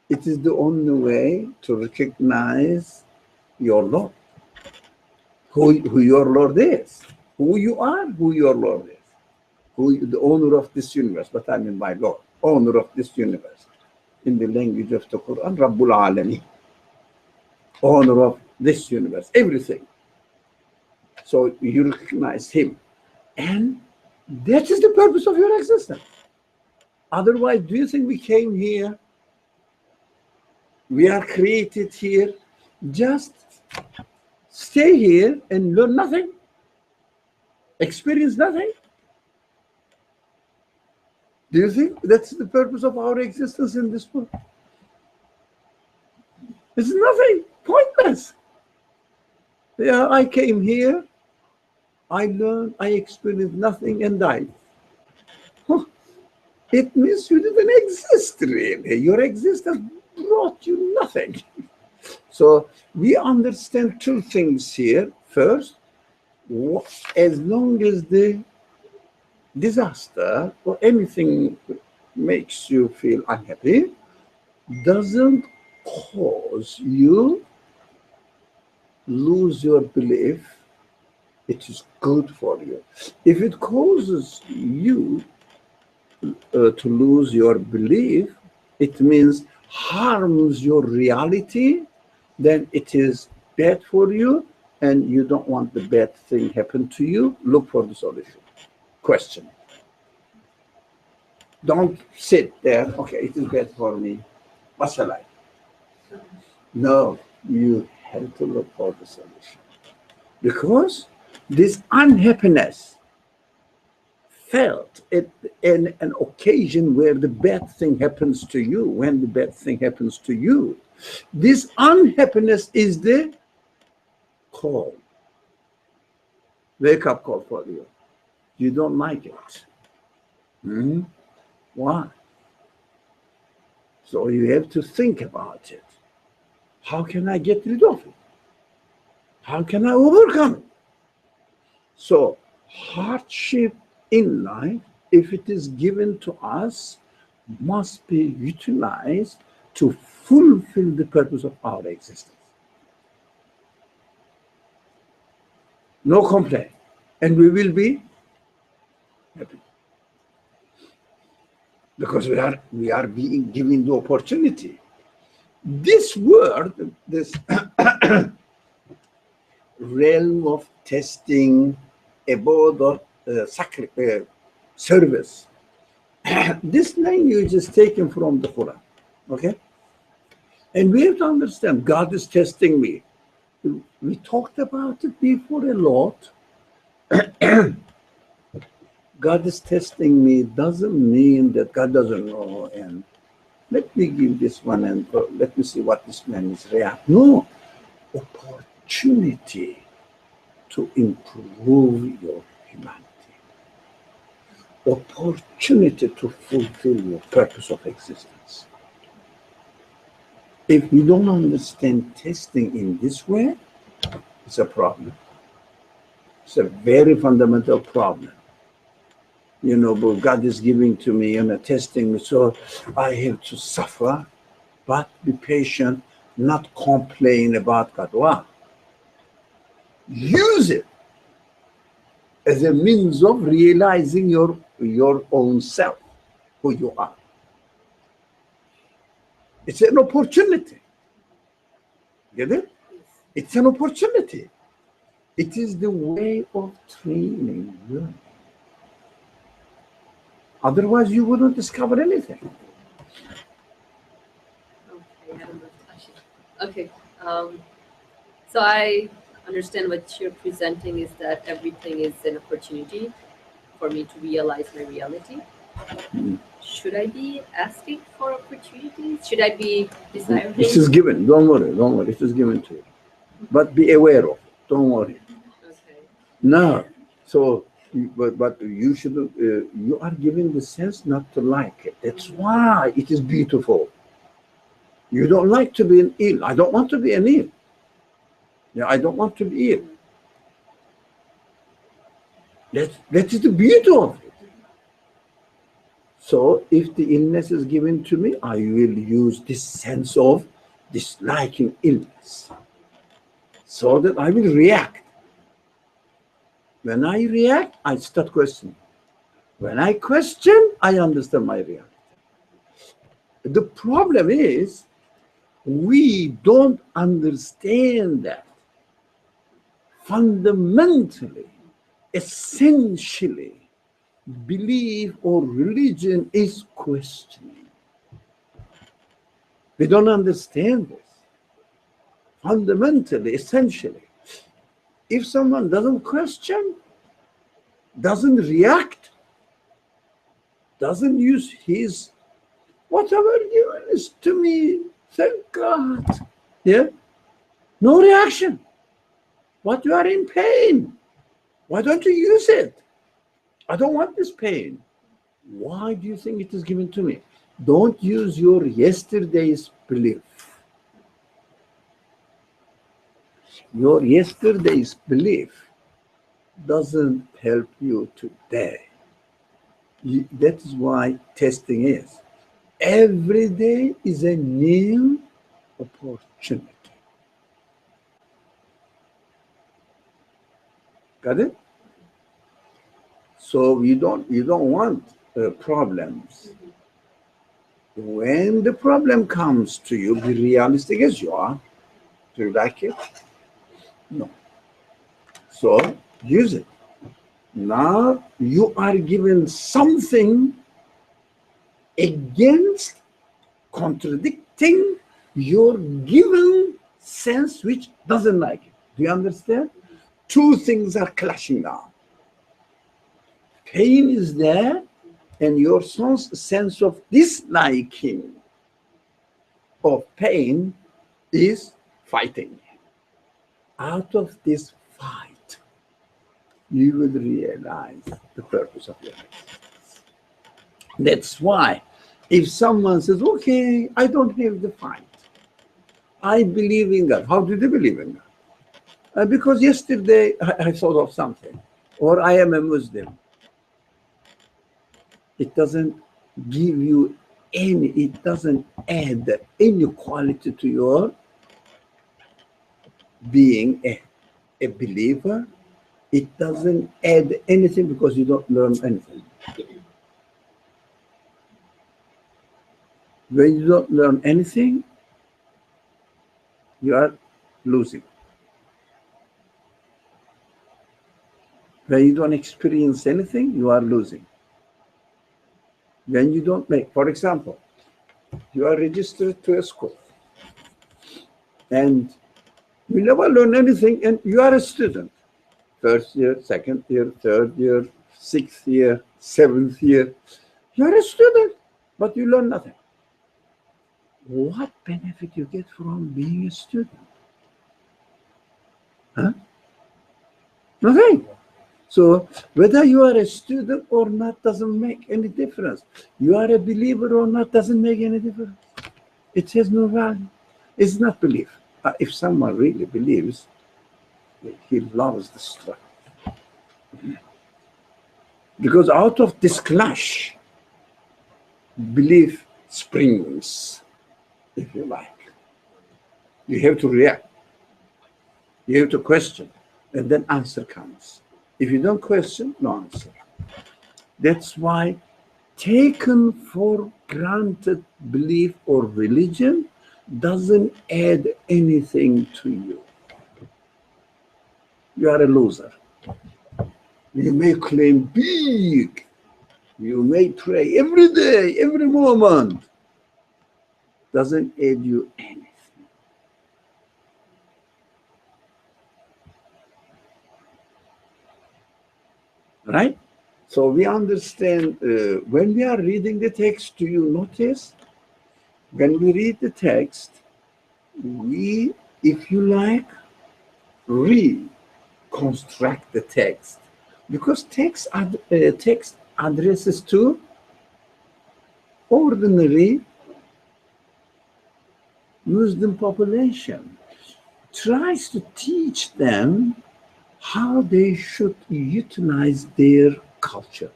it is the only way to recognize your Lord, who your Lord is, who you are, who your Lord is, the owner of this universe. But I mean my Lord, owner of this universe. In the language of the Quran, Rabbul Alameen, owner of this universe, everything. So you recognize Him. And that is the purpose of your existence. Otherwise, do you think we came here, we are created here, just stay here and learn nothing, experience nothing? Do you think that's the purpose of our existence in this world? It's nothing, pointless. Yeah, I came here, I learned, I experienced nothing and died. Huh. It means you didn't exist really. Your existence brought you nothing. So we understand two things here. First, as long as the disaster or anything makes you feel unhappy, doesn't cause you lose your belief, it is good for you. If it causes you to lose your belief, it means harms your reality, then it is bad for you, and you don't want the bad thing happen to you. Look for the solution. Question. Don't sit there, okay, it is bad for me. What shall I? No, you have to look for the solution. Because this unhappiness felt in an occasion where the bad thing happens to you, when the bad thing happens to you, this unhappiness is the call, wake up call for you. You don't like it. Why? So you have to think about it. How can I get rid of it? How can I overcome it? So hardship in life, if it is given to us, must be utilized to fulfill the purpose of our existence. No complaint. And we will be happy. Because we are being given the opportunity. This word, this realm of testing, abode of service, this language is taken from the Quran. Okay? And we have to understand, God is testing me. We talked about it before a lot. God is testing me doesn't mean that God doesn't know, and let me give this one and let me see what this man is react. No, opportunity to improve your humanity, opportunity to fulfill your purpose of existence. If you don't understand testing in this way, it's a problem. It's a very fundamental problem. You know, but God is giving to me and testing me, so I have to suffer, but be patient, not complain about God. Wow. Use it as a means of realizing your own self, who you are. It's an opportunity. Get it? It's an opportunity. It is the way of training you. Otherwise, you wouldn't discover anything. Okay. So I understand what you're presenting is that everything is an opportunity for me to realize my reality. Should I be asking for opportunities? Should I be desiring? It is given. Don't worry. It is given to you. But be aware of it. Don't worry. Okay. No. So But you shouldn't. You are given the sense not to like it. That's why it is beautiful. You don't like to be an ill. I don't want to be an ill. Yeah, I don't want to be ill. That is the beauty of it. So if the illness is given to me, I will use this sense of disliking illness so that I will react. When I react, I start questioning. When I question, I understand my reality. The problem is we don't understand that fundamentally, essentially, belief or religion is questioning. We don't understand this. Fundamentally, essentially. If someone doesn't question, doesn't react, doesn't use his whatever given is to me, thank God. Yeah? No reaction. But you are in pain. Why don't you use it? I don't want this pain. Why do you think it is given to me? Don't use your yesterday's belief. Your yesterday's belief doesn't help you today. That is why testing is. Every day is a new opportunity. Got it? So you don't want problems. When the problem comes to you, be realistic as you are. Do you like it? No. So use it. Now you are given something against contradicting your given sense which doesn't like it. Do you understand? Two things are clashing now. Pain is there, and your sense of disliking of pain is fighting. Out of this fight, you will realize the purpose of your existence. That's why if someone says, okay, I don't have the fight, I believe in God. How did you believe in God? Because yesterday I thought of something, or I am a Muslim. It doesn't give you it doesn't add any quality to your being a believer. It doesn't add anything because you don't learn anything. When you don't learn anything, you are losing. When you don't experience anything, you are losing. When you don't make, for example, you are registered to a school and you never learn anything and you are a student. First year, second year, third year, sixth year, seventh year. You are a student, but you learn nothing. What benefit you get from being a student? Huh? Nothing. So whether you are a student or not doesn't make any difference. You are a believer or not doesn't make any difference. It has no value. It's not belief. If someone really believes, he loves the struggle. Because out of this clash, belief springs, if you like. You have to react. You have to question, and then answer comes. If you don't question, no answer. That's why taken for granted belief or religion doesn't add anything to you. You are a loser. You may claim big. You may pray every day, every moment. Doesn't add you anything. Right? So we understand when we are reading the text, do you notice? When we read the text, we, if you like, reconstruct the text Because text addresses to ordinary Muslim population, tries to teach them how they should utilize their culture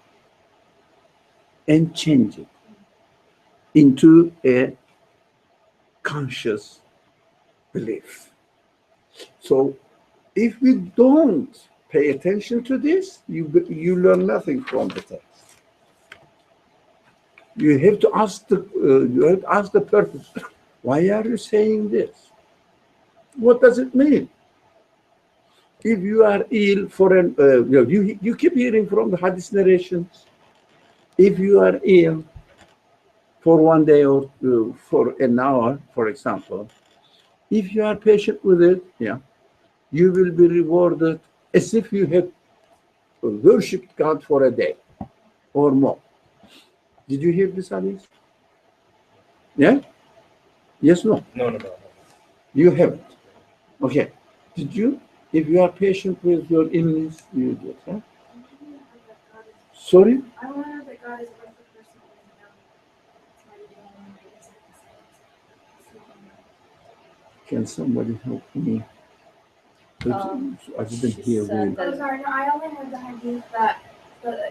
and change it into a conscious belief. So if we don't pay attention to this, you learn nothing from the text. You have to ask the purpose. Why are you saying this? What does it mean? If you are ill for you keep hearing from the hadith narrations. If you are ill for one day or for an hour, for example, if you are patient with it, yeah, you will be rewarded as if you have worshipped God for a day or more. Did you hear this hadith? Yeah? Yes, no? No. You haven't. Okay. Did you? If you are patient with your illness, you do it. Huh? Sorry? I want to know that God is with the person who is down. That's why you don't want to visit the Can somebody help me? I didn't she hear said well. Oh, sorry. No, I only heard the hadith that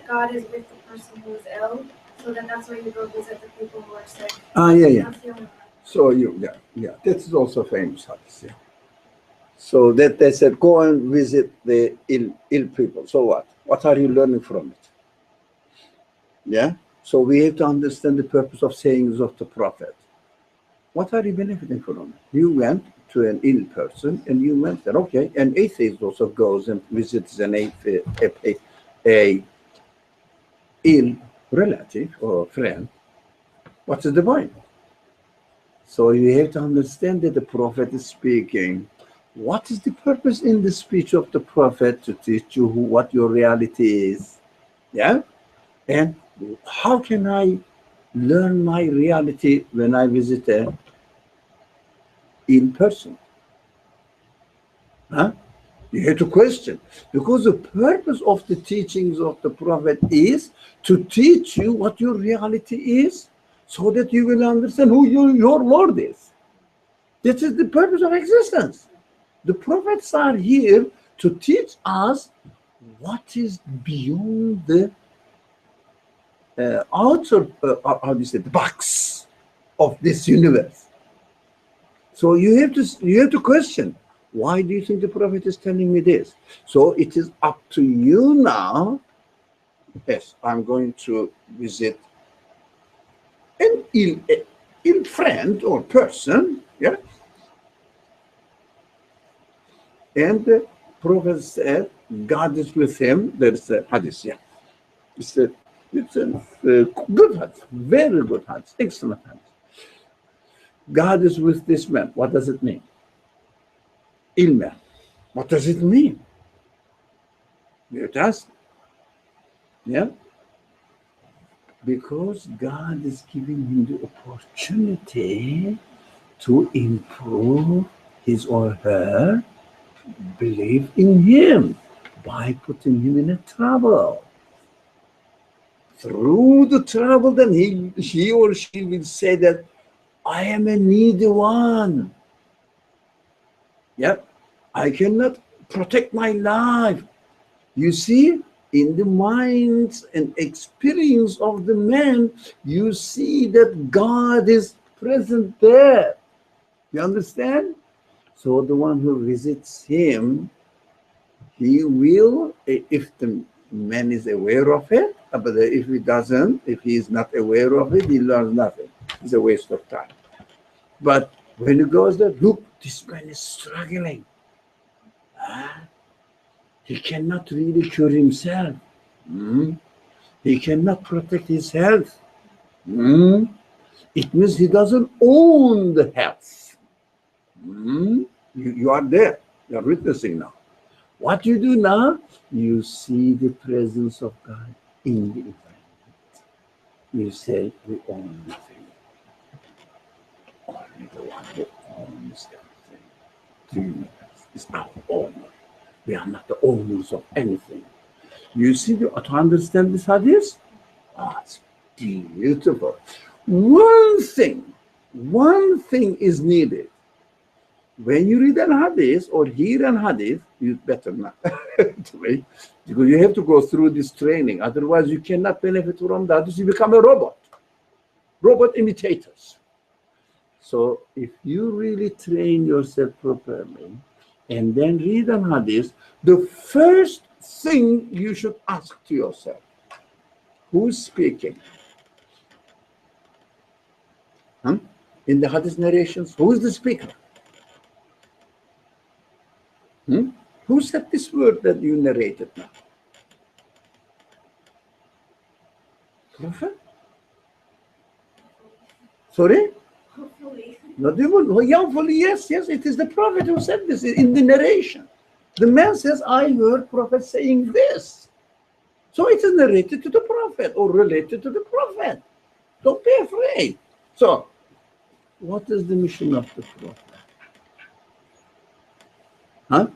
God is with the person who is ill, so that's why you go visit the people who are sick. Yeah. That's the only one. So yeah. That is also famous hadith. Yeah. So that they said, go and visit the ill people. So what? What are you learning from it? Yeah. So we have to understand the purpose of sayings of the Prophet. What are you benefiting from? You went to an ill person and you went there. Okay, an atheist also goes and visits an a ill relative or friend. What is the point? So you have to understand that the Prophet is speaking. What is the purpose in the speech of the Prophet to teach you what your reality is? Yeah? And how can I learn my reality when I visit a in person? Huh? You have to question. Because the purpose of the teachings of the Prophet is to teach you what your reality is so that you will understand who your Lord is. This is the purpose of existence. The prophets are here to teach us what is beyond the outer, how do you say, the box of this universe. So you have to question, why do you think the prophet is telling me this? So it is up to you now. Yes, I'm going to visit an ill friend or person, yeah. And the prophet said, God is with him. There's a hadith, yeah. It's a good hadith, very good hadith, excellent hadith. God is with this man. What does it mean? Ill man. What does it mean? It does. Yeah. Because God is giving him the opportunity to improve his or her belief in him by putting him in a trouble. Through the trouble, then he or she will say that I am a needy one. Yep. I cannot protect my life. You see, in the minds and experience of the man, you see that God is present there. You understand? So the one who visits him, he will, if the man is aware of it, but if he doesn't, if he is not aware of it, he learns nothing. It's a waste of time. But when he goes there, look, this man is struggling. He cannot really cure himself. He cannot protect his health. It means he doesn't own the health. You are there. You are witnessing now. What you do now, you see the presence of God in the environment. You say, we own nothing. Only the one who owns everything. The universe is our owner. We are not the owners of anything. You see, to understand this hadith, it's beautiful. One thing is needed. When you read an hadith or hear an hadith, you better not. Because you have to go through this training. Otherwise, you cannot benefit from the hadith. You become a robot imitators. So if you really train yourself properly and then read an hadith, the first thing you should ask to yourself, who's speaking? In the hadith narrations, who is the speaker? Who said this word that you narrated now? Prophet? Sorry? Hopefully. Not even, hopefully, yes, it is the Prophet who said this in the narration. The man says, I heard Prophet saying this. So it is narrated to the Prophet or related to the Prophet. Don't be afraid. So, what is the mission of the Prophet? Huh?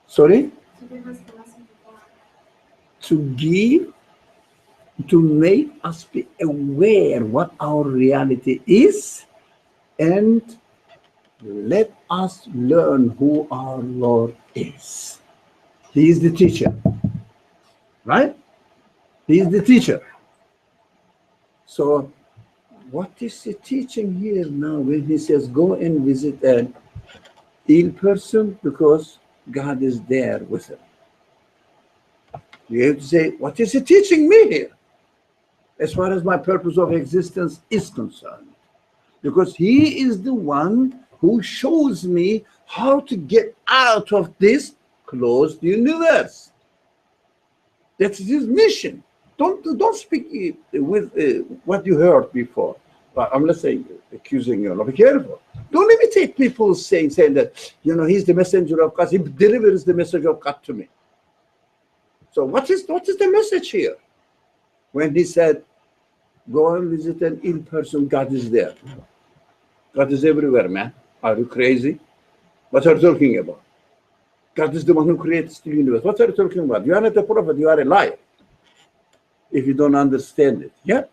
Sorry? To give, to make us be aware what our reality is, and let us learn who our Lord is. He is the teacher, right? He is the teacher. So what is he teaching here now when he says go and visit an ill person because God is there with him? You have to say, what is he teaching me here as far as my purpose of existence is concerned? Because he is the one who shows me how to get out of this closed universe. That's his mission. Don't speak with what you heard before. I'm not saying accusing you. Be careful. Don't imitate people saying that, he's the messenger of God. He delivers the message of God to me. So what is the message here? When he said, go and visit an ill person, God is there. God is everywhere, man. Are you crazy? What are you talking about? God is the one who creates the universe. What are you talking about? You are not a prophet, you are a liar. If you don't understand it. Yeah?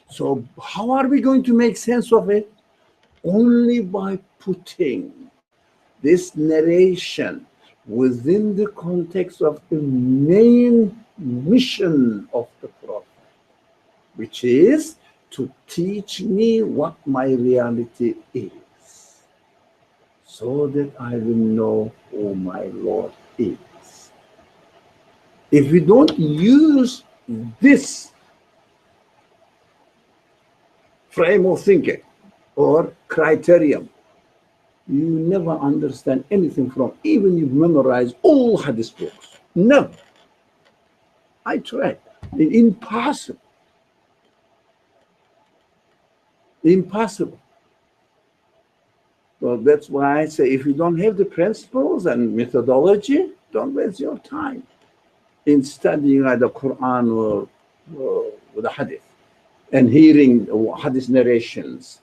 So how are we going to make sense of it? Only by putting this narration within the context of the main mission of the prophet, which is to teach me what my reality is, so that I will know who my Lord is. If we don't use this frame of thinking or criterion, you never understand anything from, even you've memorized all hadith books. Never. I tried. Impossible. Impossible. So that's why I say, if you don't have the principles and methodology, don't waste your time in studying either Quran or the hadith and hearing hadith narrations.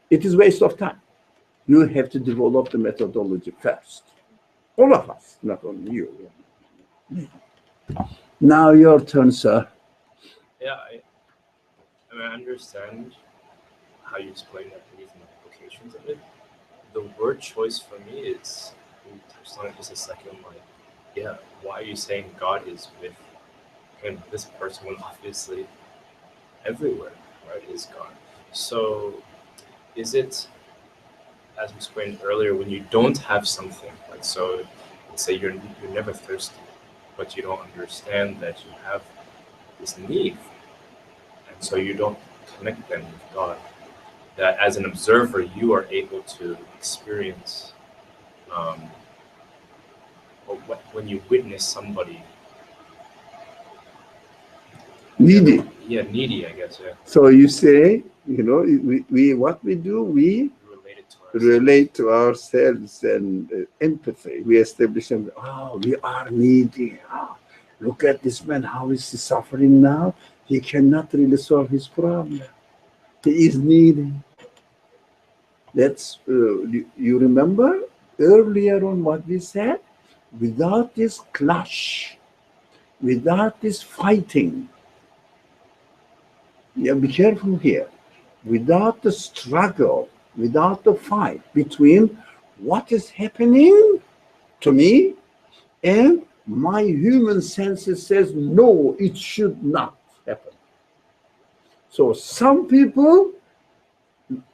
It is waste of time. You have to develop the methodology first. All of us, not only you. Now your turn, sir. Yeah, I understand how you explain that and the implications of it. The word choice for me is, we touched on it just a second, why are you saying God is with him, this person, when obviously everywhere, right, is God? So is it, as we explained earlier, when you don't have something, so let's say you're never thirsty, but you don't understand that you have this need, and so you don't connect them with God, that as an observer you are able to experience when you witness somebody Needy. Yeah, needy, I guess. Yeah. So you say, we what we do, we relate to ourselves and empathy. We establish, we are needy. Look at this man, how is he suffering now? He cannot really solve his problem. He is needy. That's, you remember earlier on what we said? without this clash, without this fighting, yeah, be careful here, without the struggle, without the fight between what is happening to me and my human senses says, no, it should not happen. So some people,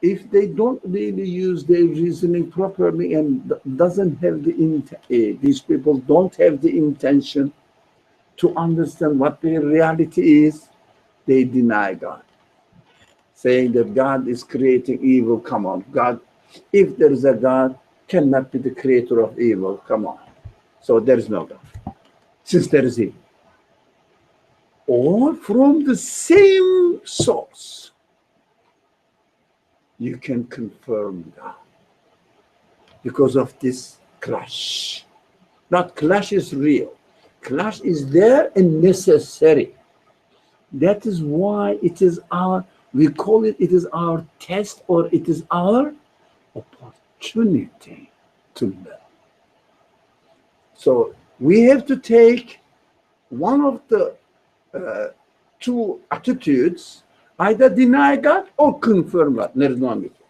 if they don't really use their reasoning properly and doesn't have these people don't have the intention to understand what their reality is, they deny God, saying that God is creating evil. Come on, God, if there is a God, cannot be the creator of evil. Come on. So there is no God, since there is evil. Or from the same source, you can confirm God because of this clash. Not clash is real. Clash is there and necessary. That is why it is our, we call it, it is our test, or it is our opportunity to learn. So we have to take one of the two attitudes, either deny God or confirm God. There is no in between.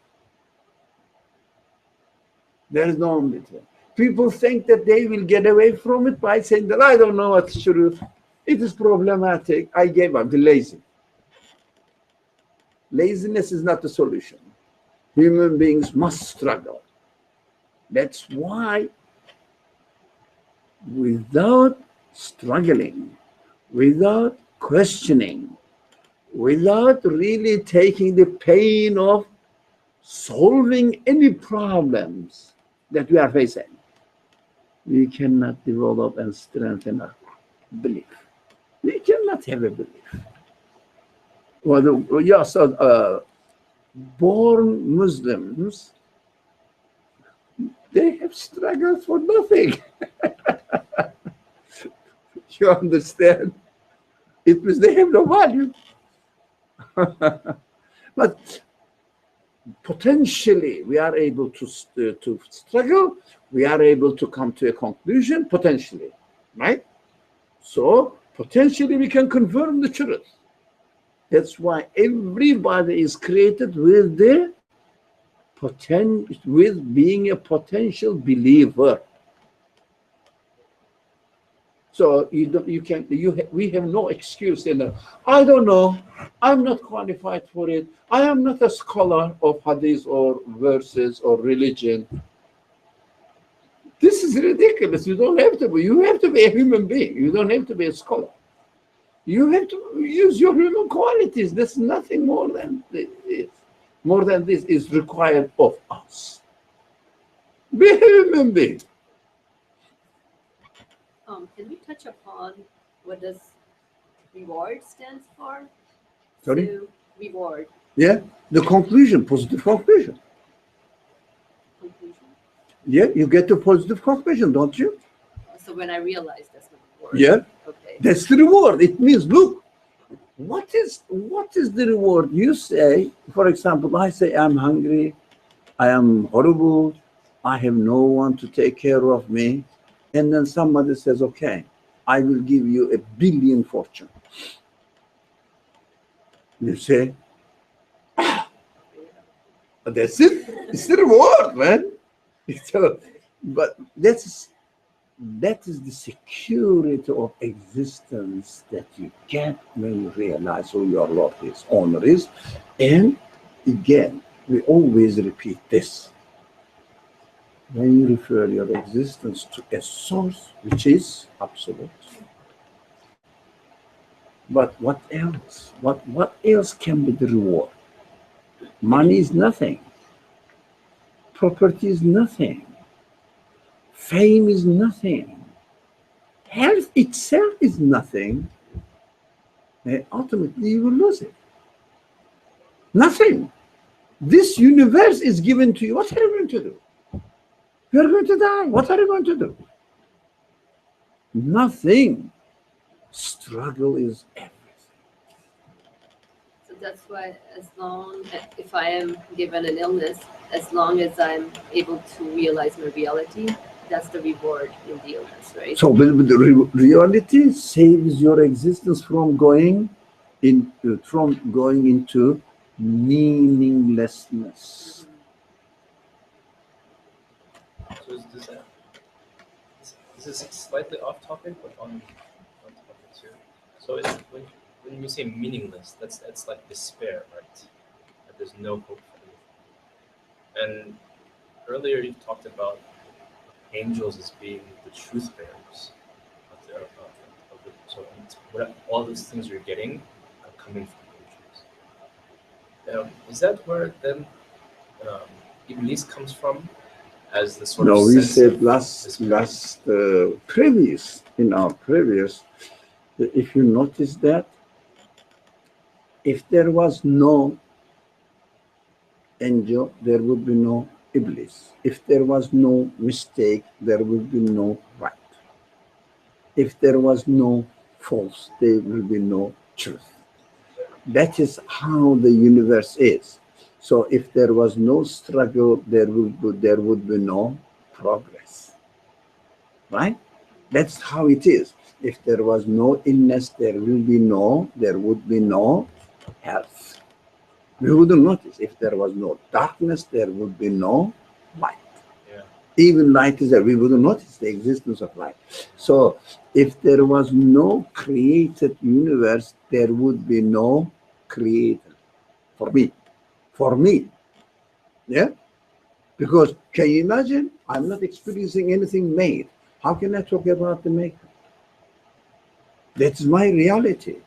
There is no in between. People think that they will get away from it by saying that I don't know what's true. It is problematic. I gave up. The lazy. Laziness is not the solution. Human beings must struggle. That's why without struggling, without questioning, without really taking the pain of solving any problems that we are facing, we cannot develop and strengthen our belief. We cannot have a belief. Well, yes, born Muslims, they have struggled for nothing. You understand? It means they have no value. But potentially we are able to struggle, we are able to come to a conclusion, potentially, right? So potentially we can confirm the truth. That's why everybody is created with the with being a potential believer. So we have no excuse in that. I don't know. I'm not qualified for it. I am not a scholar of hadith or verses or religion. This is ridiculous. You don't have to be. You have to be a human being. You don't have to be a scholar. You have to use your human qualities. There's nothing more than this. More than this is required of us. Be a human being. Can we touch upon what does reward stands for? Sorry? So, reward. Yeah, the conclusion, positive conclusion. Conclusion. Yeah, you get to positive conclusion, don't you? So when I realize that's my reward. Yeah, Okay. that's the reward. It means, look, what is the reward? You say, for example, I say I'm hungry, I am horrible, I have no one to take care of me, and then somebody says, okay, I will give you 1 billion fortune. You say, that's it. It's the reward, man. So, but that is the security of existence that you get when you realize who your Lord is, honor is. And again, we always repeat this. When you refer your existence to a source which is absolute. But what else? What else can be the reward? Money is nothing. Property is nothing. Fame is nothing. Health itself is nothing. And ultimately, you will lose it. Nothing. This universe is given to you. What are you going to do? You are going to die. What are you going to do? Nothing. Struggle is everything. So that's why, if I am given an illness, as long as I'm able to realize my reality, that's the reward in the illness, right? So the reality saves your existence from going into meaninglessness. So this is slightly off topic, but on topic too. So it's when you say meaningless, that's like despair, right? That there's no hope for anything. And earlier you talked about angels as being the truth bearers of the so what all those things you're getting are coming from angels. Is that where then Iblis comes from as the sort of No, we sense said of in our previous, that if you notice that, if there was no angel, there would be no Iblis. If there was no mistake, there would be no right. If there was no false, there will be no truth. That is how the universe is. So if there was no struggle, there would be no progress. Right? That's how it is. If there was no illness, there would be no health. We wouldn't notice. If there was no darkness, there would be no light. Yeah. Even light is there. We wouldn't notice the existence of light. So if there was no created universe, there would be no creator. For me. Yeah? Because can you imagine? I'm not experiencing anything made. How can I talk about the maker? That's my reality.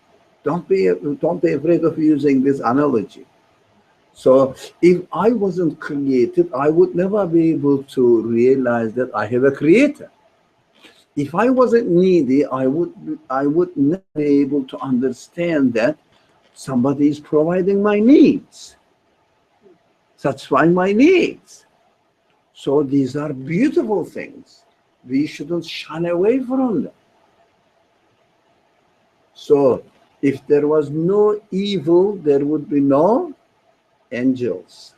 Don't be afraid of using this analogy. So if I wasn't created, I would never be able to realize that I have a creator. If I wasn't needy, I would never be able to understand that somebody is providing my needs, satisfying my needs. So these are beautiful things. We shouldn't shun away from them. So if there was no evil, there would be no angels.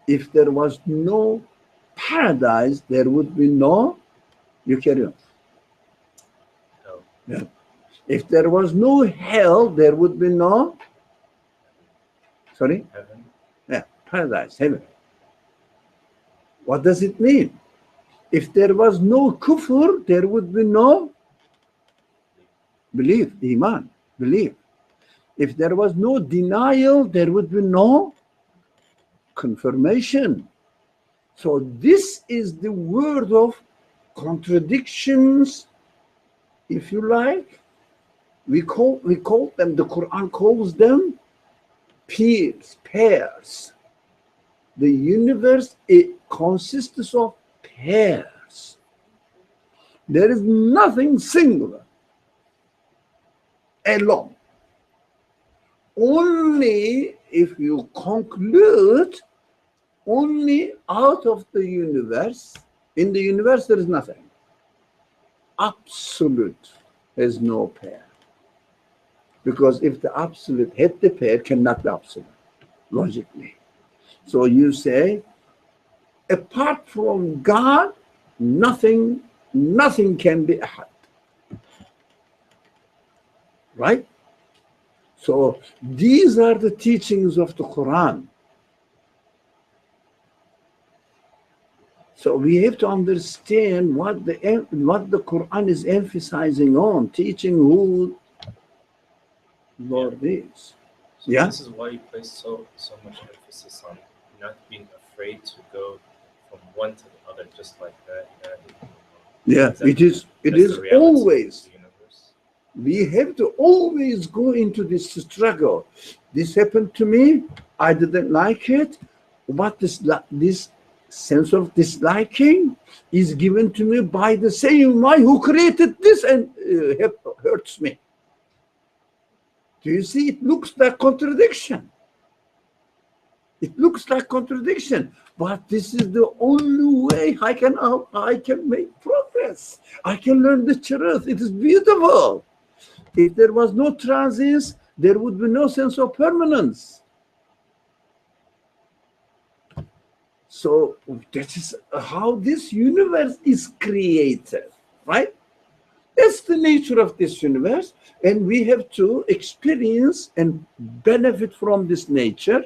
If there was no paradise, there would be no, you carry on. No. Yeah. If there was no hell, there would be no, sorry? Heaven. Yeah, paradise, heaven. What does it mean? If there was no kufr, there would be no belief, iman, belief. If there was no denial, there would be no confirmation. So this is the word of contradictions, if you like. We call them, the Quran calls them pairs. The universe, it consists of pairs. There is nothing singular, alone. Only if you conclude only out of the universe, in the universe there is nothing. Absolute has no pair. Because if the absolute had the pair, cannot be absolute, logically. So you say, apart from God, nothing can be ahad. Right? So these are the teachings of the Quran. So we have to understand what the Quran is emphasizing on, teaching who Lord is. So Yeah? this is why you place so much emphasis on not being afraid to go from one to the other, just like that. Yeah, it is always. We have to always go into this struggle. This happened to me. I didn't like it. But this sense of disliking is given to me by the same one who created this and hurts me. Do you see? It looks like contradiction. It looks like contradiction, but this is the only way I can make progress. I can learn the truth. It is beautiful. If there was no transience, there would be no sense of permanence. So that is how this universe is created, right? That's the nature of this universe, and we have to experience and benefit from this nature.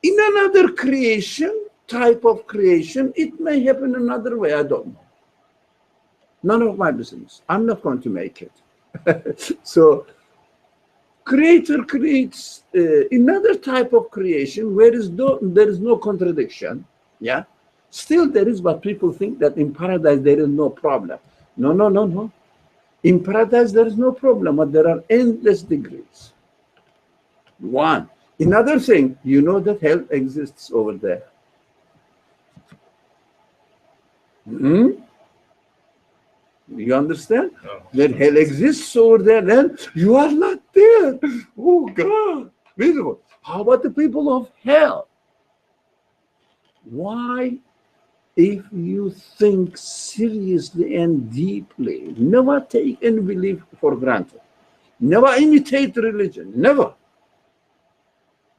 In another creation, type of creation, it may happen another way, I don't know. None of my business. I'm not going to make it. So creator creates another type of creation where there is no contradiction. Yeah. Still there is what people think that in paradise there is no problem. No, no, no, no. In paradise there is no problem, but there are endless degrees. One. Another thing, you know that hell exists over there. You understand? No. That hell exists over there, and you are not there. Oh God, beautiful. How about the people of hell? Why, if you think seriously and deeply, never take any belief for granted, never imitate religion, never.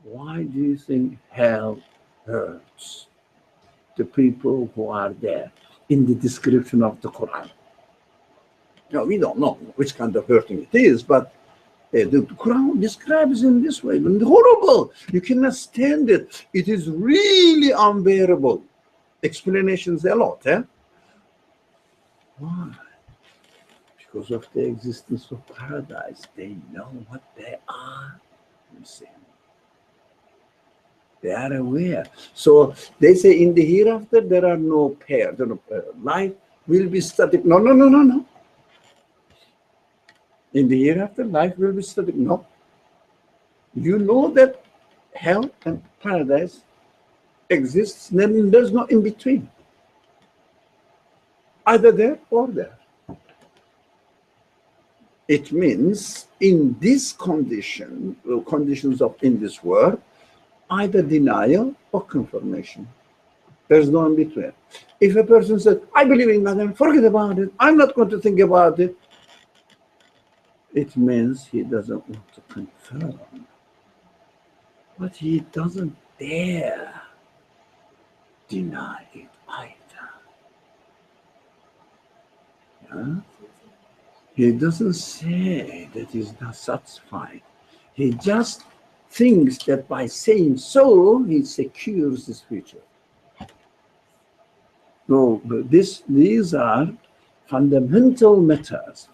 Why do you think hell hurts the people who are there in the description of the Quran? Now, we don't know which kind of hurting it is, but the Quran describes in this way, and horrible. You cannot stand it. It is really unbearable. Explanations a lot, eh? Why? Because of the existence of paradise. They know what they are. You see. They are aware. So they say in the hereafter there are no pairs. Life will be static. No, no, no, no, no. In the hereafter, life will be static. No. You know that hell and paradise exists, then there's no in between. Either there or there. It means in this condition, conditions of in this world, either denial or confirmation. There's no in between. If a person says, I believe in nothing, forget about it, I'm not going to think about it, it means he doesn't want to confirm. But he doesn't dare deny it either. Yeah? He doesn't say that he's not satisfied. He just thinks that by saying so, he secures his future. No, but these are fundamental matters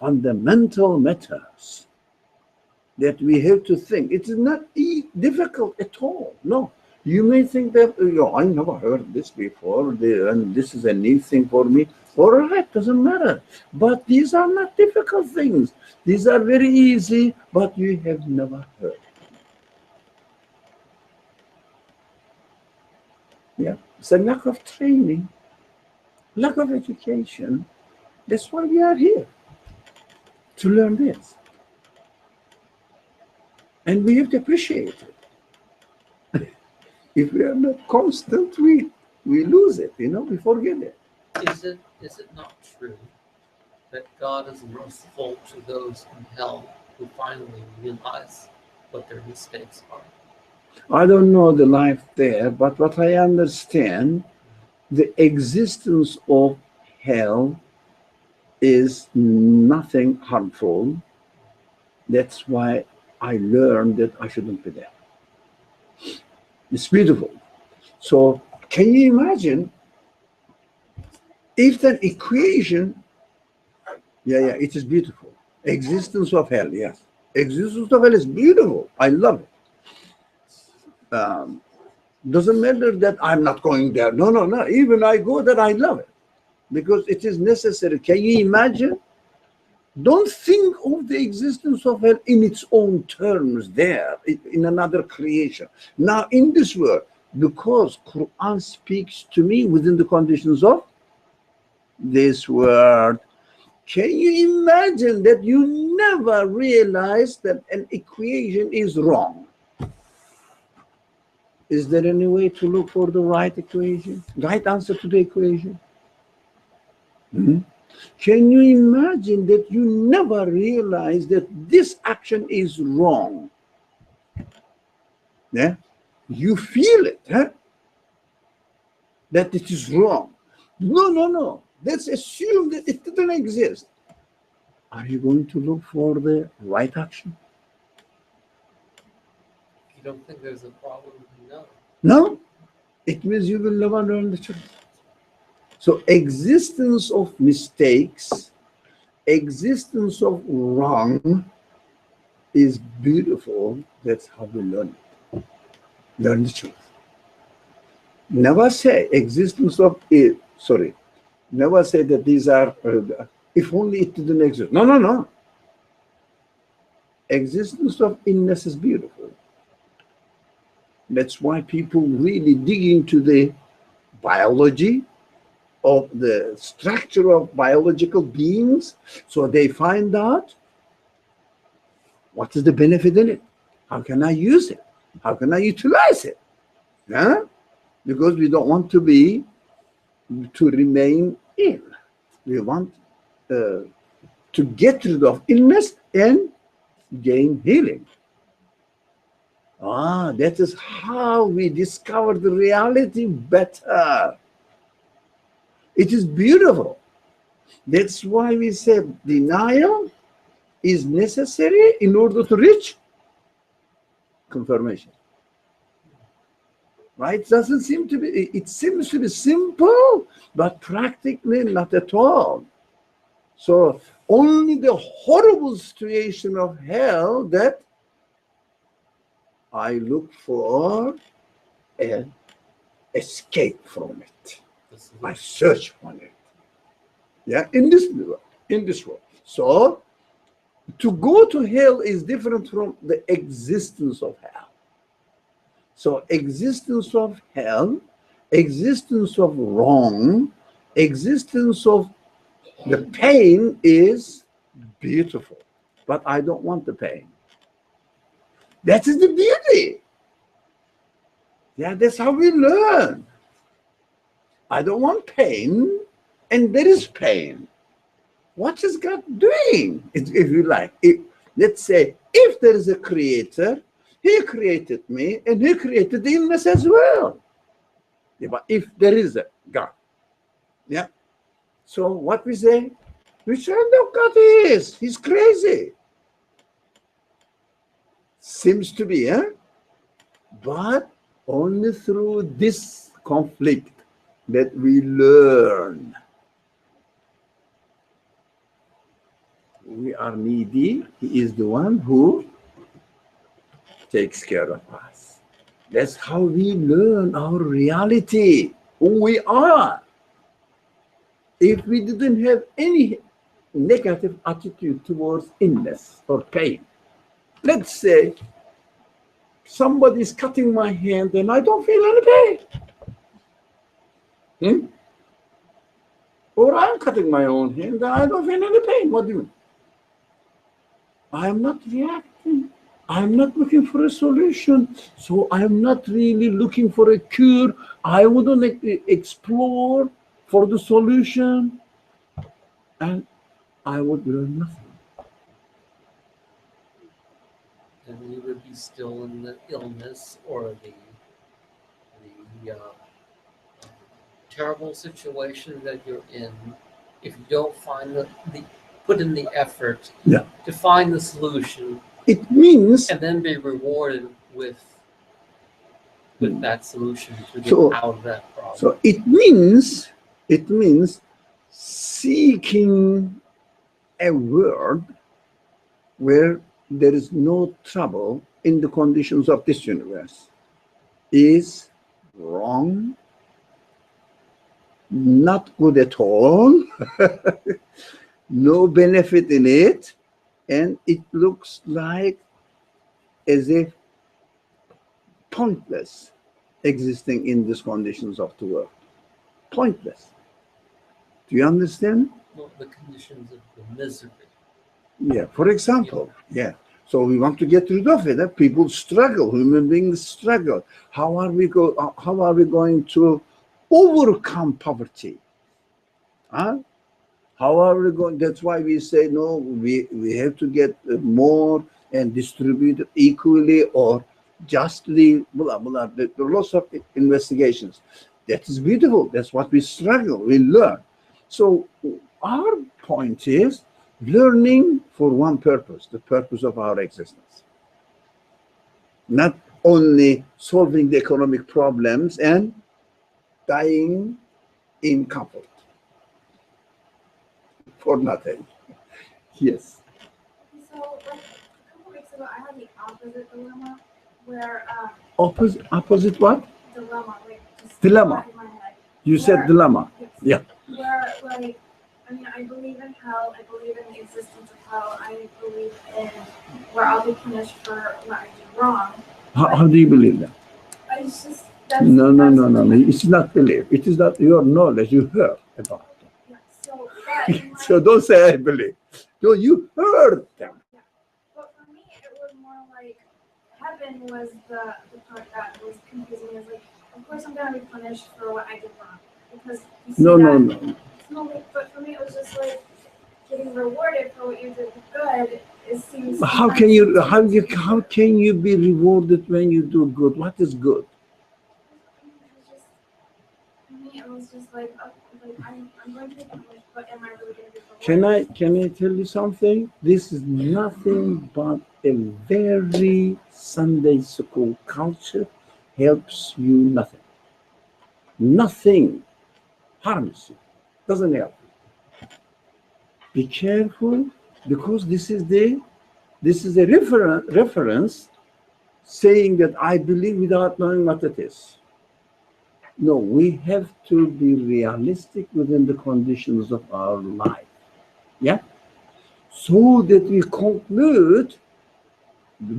that we have to think. It is not difficult at all. No. You may think that, I never heard this before, and this is a new thing for me. All right, doesn't matter. But these are not difficult things. These are very easy, but you have never heard. Yeah, it's a lack of training, lack of education. That's why we are here, to learn this. And we have to appreciate it. If we are not constant, we lose it, we forget it. Is it not true that God is merciful to those in hell who finally realize what their mistakes are? I don't know the life there, but what I understand, the existence of hell is nothing harmful. That's why I learned that I shouldn't be there. It's beautiful. So can you imagine if that equation, it is beautiful. Existence of hell, yes. Existence of hell is beautiful. I love it. Doesn't matter that I'm not going there. No. Even I go there, I love it. Because it is necessary. Can you imagine? Don't think of the existence of hell in its own terms there, in another creation. Now, in this world, because Quran speaks to me within the conditions of this world, can you imagine that you never realize that an equation is wrong? Is there any way to look for the right equation, right answer to the equation? Can you imagine that you never realize that this action is wrong? Yeah, you feel it, huh? that it is wrong. No, no, no. Let's assume that it didn't exist. Are you going to look for the right action? If you don't think there's a problem, no. No. It means you will never learn the truth. So existence of mistakes, existence of wrong is beautiful. That's how we learn it. Learn the truth. Never say existence of it. Sorry. Never say that these are, if only it didn't exist. No, no, no. Existence of illness is beautiful. That's why people really dig into the biology of the structure of biological beings, so they find out what is the benefit in it. How can I use it? How can I utilize it? Yeah? Because we don't want to remain ill. We want to get rid of illness and gain healing. That is how we discover the reality better. It is beautiful. That's why we say denial is necessary in order to reach confirmation. Right? It seems to be simple, but practically not at all. So only the horrible situation of hell that I look for an escape from it. I search for it. Yeah, in this world. So to go to hell is different from the existence of hell. So existence of hell, existence of wrong, existence of the pain is beautiful. But I don't want the pain. That is the beauty. Yeah, that's how we learn. I don't want pain, and there is pain. What is God doing? If you like, let's say, if there is a creator, he created me, and he created the illness as well. Yeah, but if there is a God, yeah. So what we say? We say, no, God is. He's crazy. Seems to be, but only through this conflict that we learn. We are needy. He is the one who takes care of us. That's how we learn our reality, who we are. If we didn't have any negative attitude towards illness or pain, let's say somebody is cutting my hand and I don't feel any pain. Or I'm cutting my own hand and I don't feel any pain. What do you mean? I am not reacting. I'm not looking for a solution. So I'm not really looking for a cure. I wouldn't explore for the solution. And I would learn nothing. And you would be still in the illness or the terrible situation that you're in if you don't find put in the effort to find the solution. It means, and then be rewarded with that solution to get out of that problem. So it means seeking a world where there is no trouble in the conditions of this universe is wrong, not good at all, no benefit in it, and it looks like as if pointless existing in these conditions of the world. Pointless. Do you understand? Well, the conditions of the misery. Yeah, for example, yeah. So we want to get rid of it. People struggle, human beings struggle. How are we going to overcome poverty? Huh? How are we going? That's why we say no. We have to get more and distribute it equally or justly. Blah blah. There are lots of investigations. That is beautiful. That's what we struggle, we learn. So our point is learning for one purpose, the purpose of our existence. Not only solving the economic problems and dying in comfort for nothing. Yes. So, like a couple weeks ago, I had the opposite dilemma where Opposite what? dilemma, like just Dilemma. in my head. You said Where- dilemma. Yes. Yeah. Where, like, I mean, I believe in hell. I believe in the existence of hell. I believe in where I'll be punished for what I did wrong. How do you believe that? I just that's No. that's- It's not belief. It is not your knowledge. You heard about them. Yeah, so, but in my, So don't say I believe. No, you heard them. but for me, it was more like heaven was the part that was confusing me. It was like, of course, I'm gonna be punished for what I did wrong because you see No. that. No, but for me, it was just like getting rewarded for what you did good. It seems. How can you be rewarded when you do good? What is good? For me, it was just like, I'm going to be punished, but am I really going to be rewarded? Can I tell you something? This is nothing but a very Sunday school culture. Helps you nothing. Nothing harms you. Doesn't help you. Be careful, because this is a reference saying that I believe without knowing what it is. No, we have to be realistic within the conditions of our life. Yeah? So that we conclude,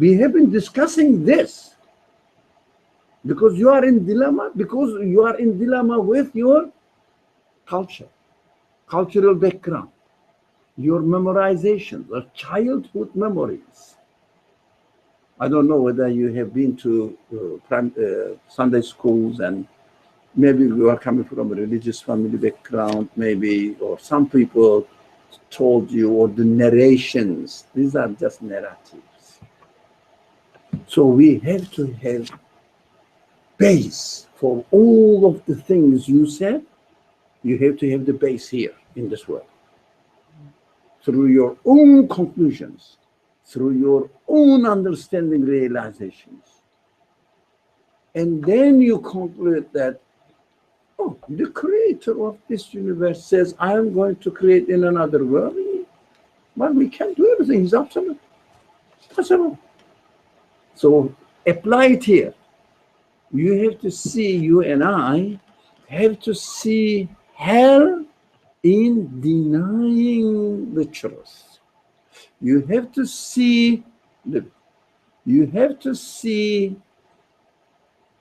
we have been discussing this because you are in dilemma, with your culture, cultural background, your memorization, your childhood memories. I don't know whether you have been to Sunday schools, and maybe you are coming from a religious family background, maybe, or some people told you, or the narrations. These are just narratives. So we have to have base for all of the things you said. You have to have the base here in this world. Through your own conclusions, through your own understanding realizations. And then you conclude that, oh, the creator of this universe says, I am going to create in another world. But we can't do everything. He's absolute. Possible. So apply it here. You have to see, you and I have to see hell in denying the truth. You have to see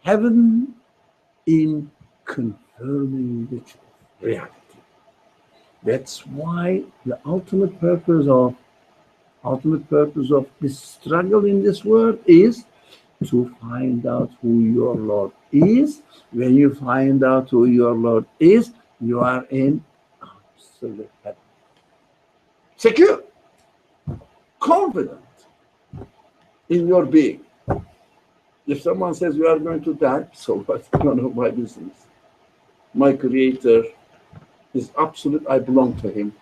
heaven in confirming the truth, reality. That's why the ultimate purpose of this struggle in this world is to find out who your Lord is. When you find out who your Lord is, you are in absolute heaven. Secure, confident in your being. If someone says you are going to die, so what? None of my business. My creator is absolute. I belong to him.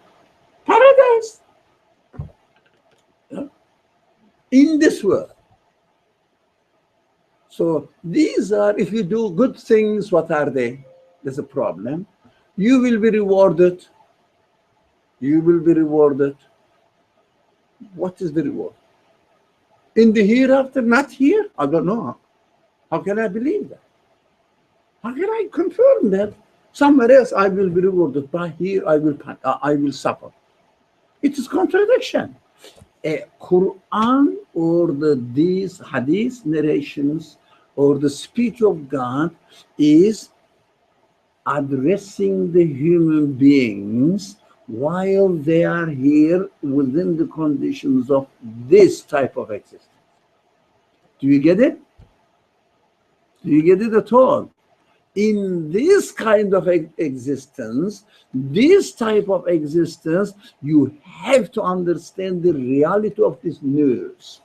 Paradise. Yeah? In this world. So these are, if you do good things, what are they? There's a problem. You will be rewarded. You will be rewarded. What is the reward? In the hereafter, not here? I don't know. How can I believe that? How can I confirm that? Somewhere else I will be rewarded, but here I will suffer. It is contradiction. A Quran or these hadith narrations or the speech of God is addressing the human beings while they are here within the conditions of this type of existence. Do you get it? Do you get it at all? In this kind of existence, this type of existence, you have to understand the reality of this news.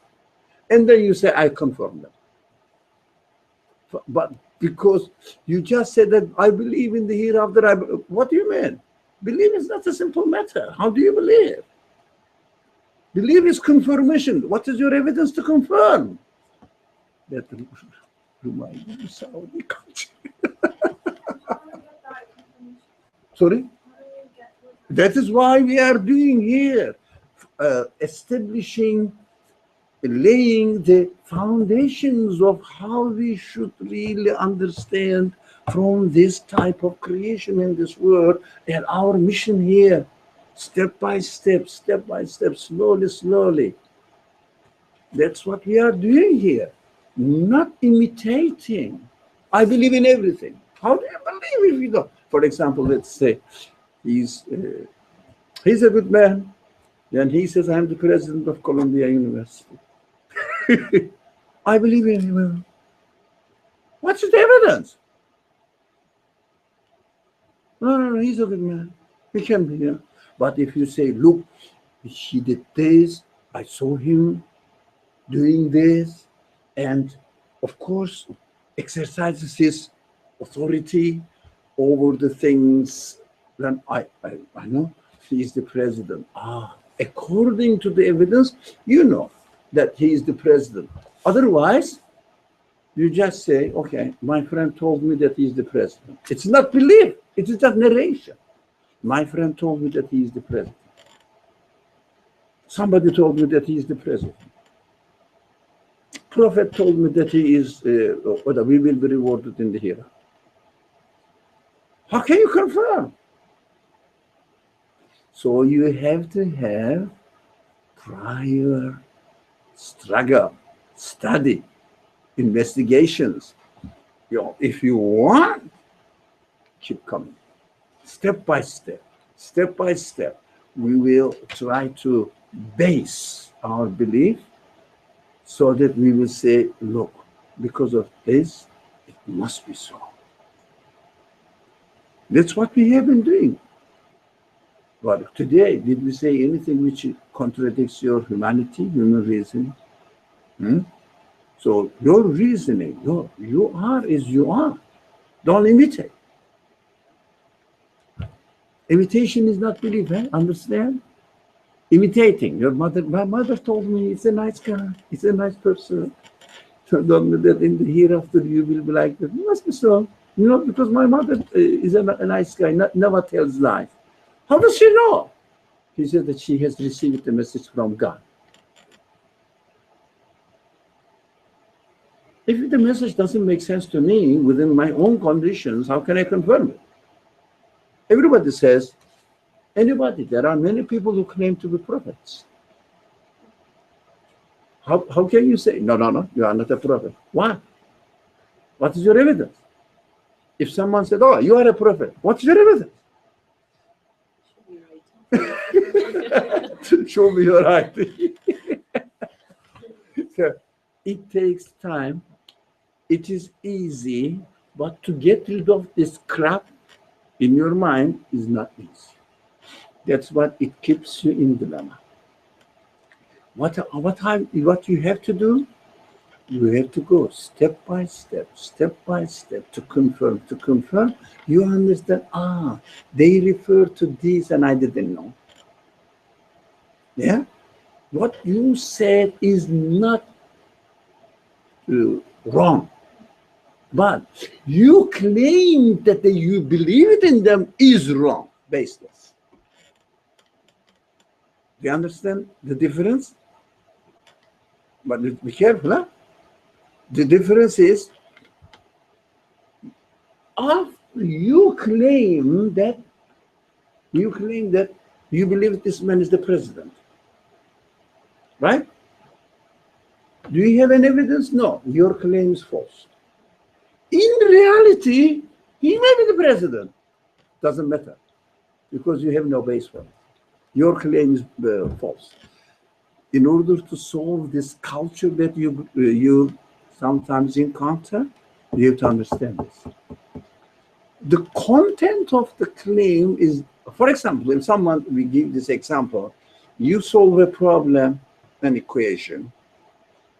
And then you say, I confirm them. But because you just said that I believe in the hereafter, what do you mean? Believe is not a simple matter. How do you believe? Believe is confirmation. What is your evidence to confirm? That reminds me of Saudi culture. Sorry? That is why we are doing here, establishing, laying the foundations of how we should really understand from this type of creation in this world and our mission here, step by step, slowly, slowly. That's what we are doing here, not imitating. I believe in everything. How do you believe if you don't? For example, let's say he's a good man. Then he says, I'm the president of Columbia University. I believe in him. What's the evidence? No, he's a good man. He can be here. But if you say, look, he did this, I saw him doing this, and of course, exercises his authority over the things, then I know he is the president. According to the evidence, you know that he is the president. Otherwise, you just say, okay, my friend told me that he is the president. It's not belief, it is just narration. My friend told me that he is the president. Somebody told me that he is the president. Prophet told me that he is, or that we will be rewarded in the hereafter. How can you confirm? So you have to have prior struggle, study, investigations. If you want, keep coming. Step by step, we will try to base our belief so that we will say, look, because of this, it must be so. That's what we have been doing. But today, did we say anything which contradicts your humanity, human reasoning? So your reasoning, you are as you are. Don't imitate. Imitation is not belief, understand? Imitating. My mother told me it's a nice guy, it's a nice person. Told me that in the hereafter you will be like that. It must be so. Because my mother is a nice guy, never tells lies. How does she know? He said that she has received a message from God. If the message doesn't make sense to me within my own conditions, how can I confirm it? Everybody says, there are many people who claim to be prophets. How can you say, no, you are not a prophet? Why? What is your evidence? If someone said, oh, you are a prophet, what's your evidence? Show me your ID. So it takes time. It is easy, but to get rid of this crap in your mind is not easy. That's what it keeps you in dilemma. What you have to do? You have to go step by step to confirm. You understand, they refer to this and I didn't know. Yeah? What you said is not wrong. But you claim that you believe in them is wrong, baseless. Do you understand the difference? But be careful, huh? The difference is, after you claim that you believe this man is the president, right? Do you have any evidence? No, your claim is false. In reality, he may be the president. Doesn't matter, because you have no base for it. Your claim is false. In order to solve this culture that you sometimes encounter, you have to understand this. The content of the claim is, for example, if we give this example, you solve a problem, an equation,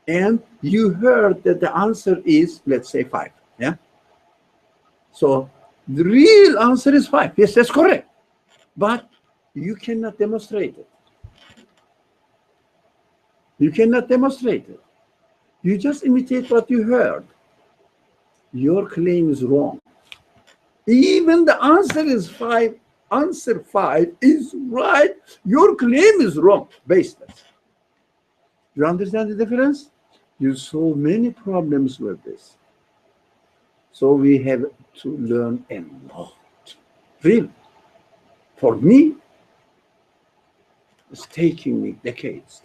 and you heard that the answer is, let's say, 5. Yeah. So the real answer is 5. Yes, that's correct. But you cannot demonstrate it. You cannot demonstrate it. You just imitate what you heard. Your claim is wrong. Even the answer is 5. Answer 5 is right. Your claim is wrong, baseless. You understand the difference? You solve many problems with this. So we have to learn a lot. Really. For me, it's taking me decades.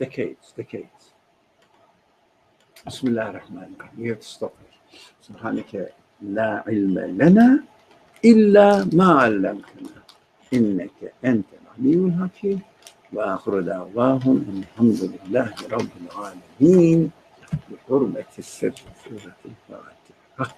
Bismillah ar-Rahman ar-Rahim. You have to stop it. Subhanaka la ilma lana illa ma 'allamtana innaka anta al-'alim al-hakim. Wa akhiru da'wahum alhamdulillahi rabbil alamin. بحرمة السر سورة الفاتحة.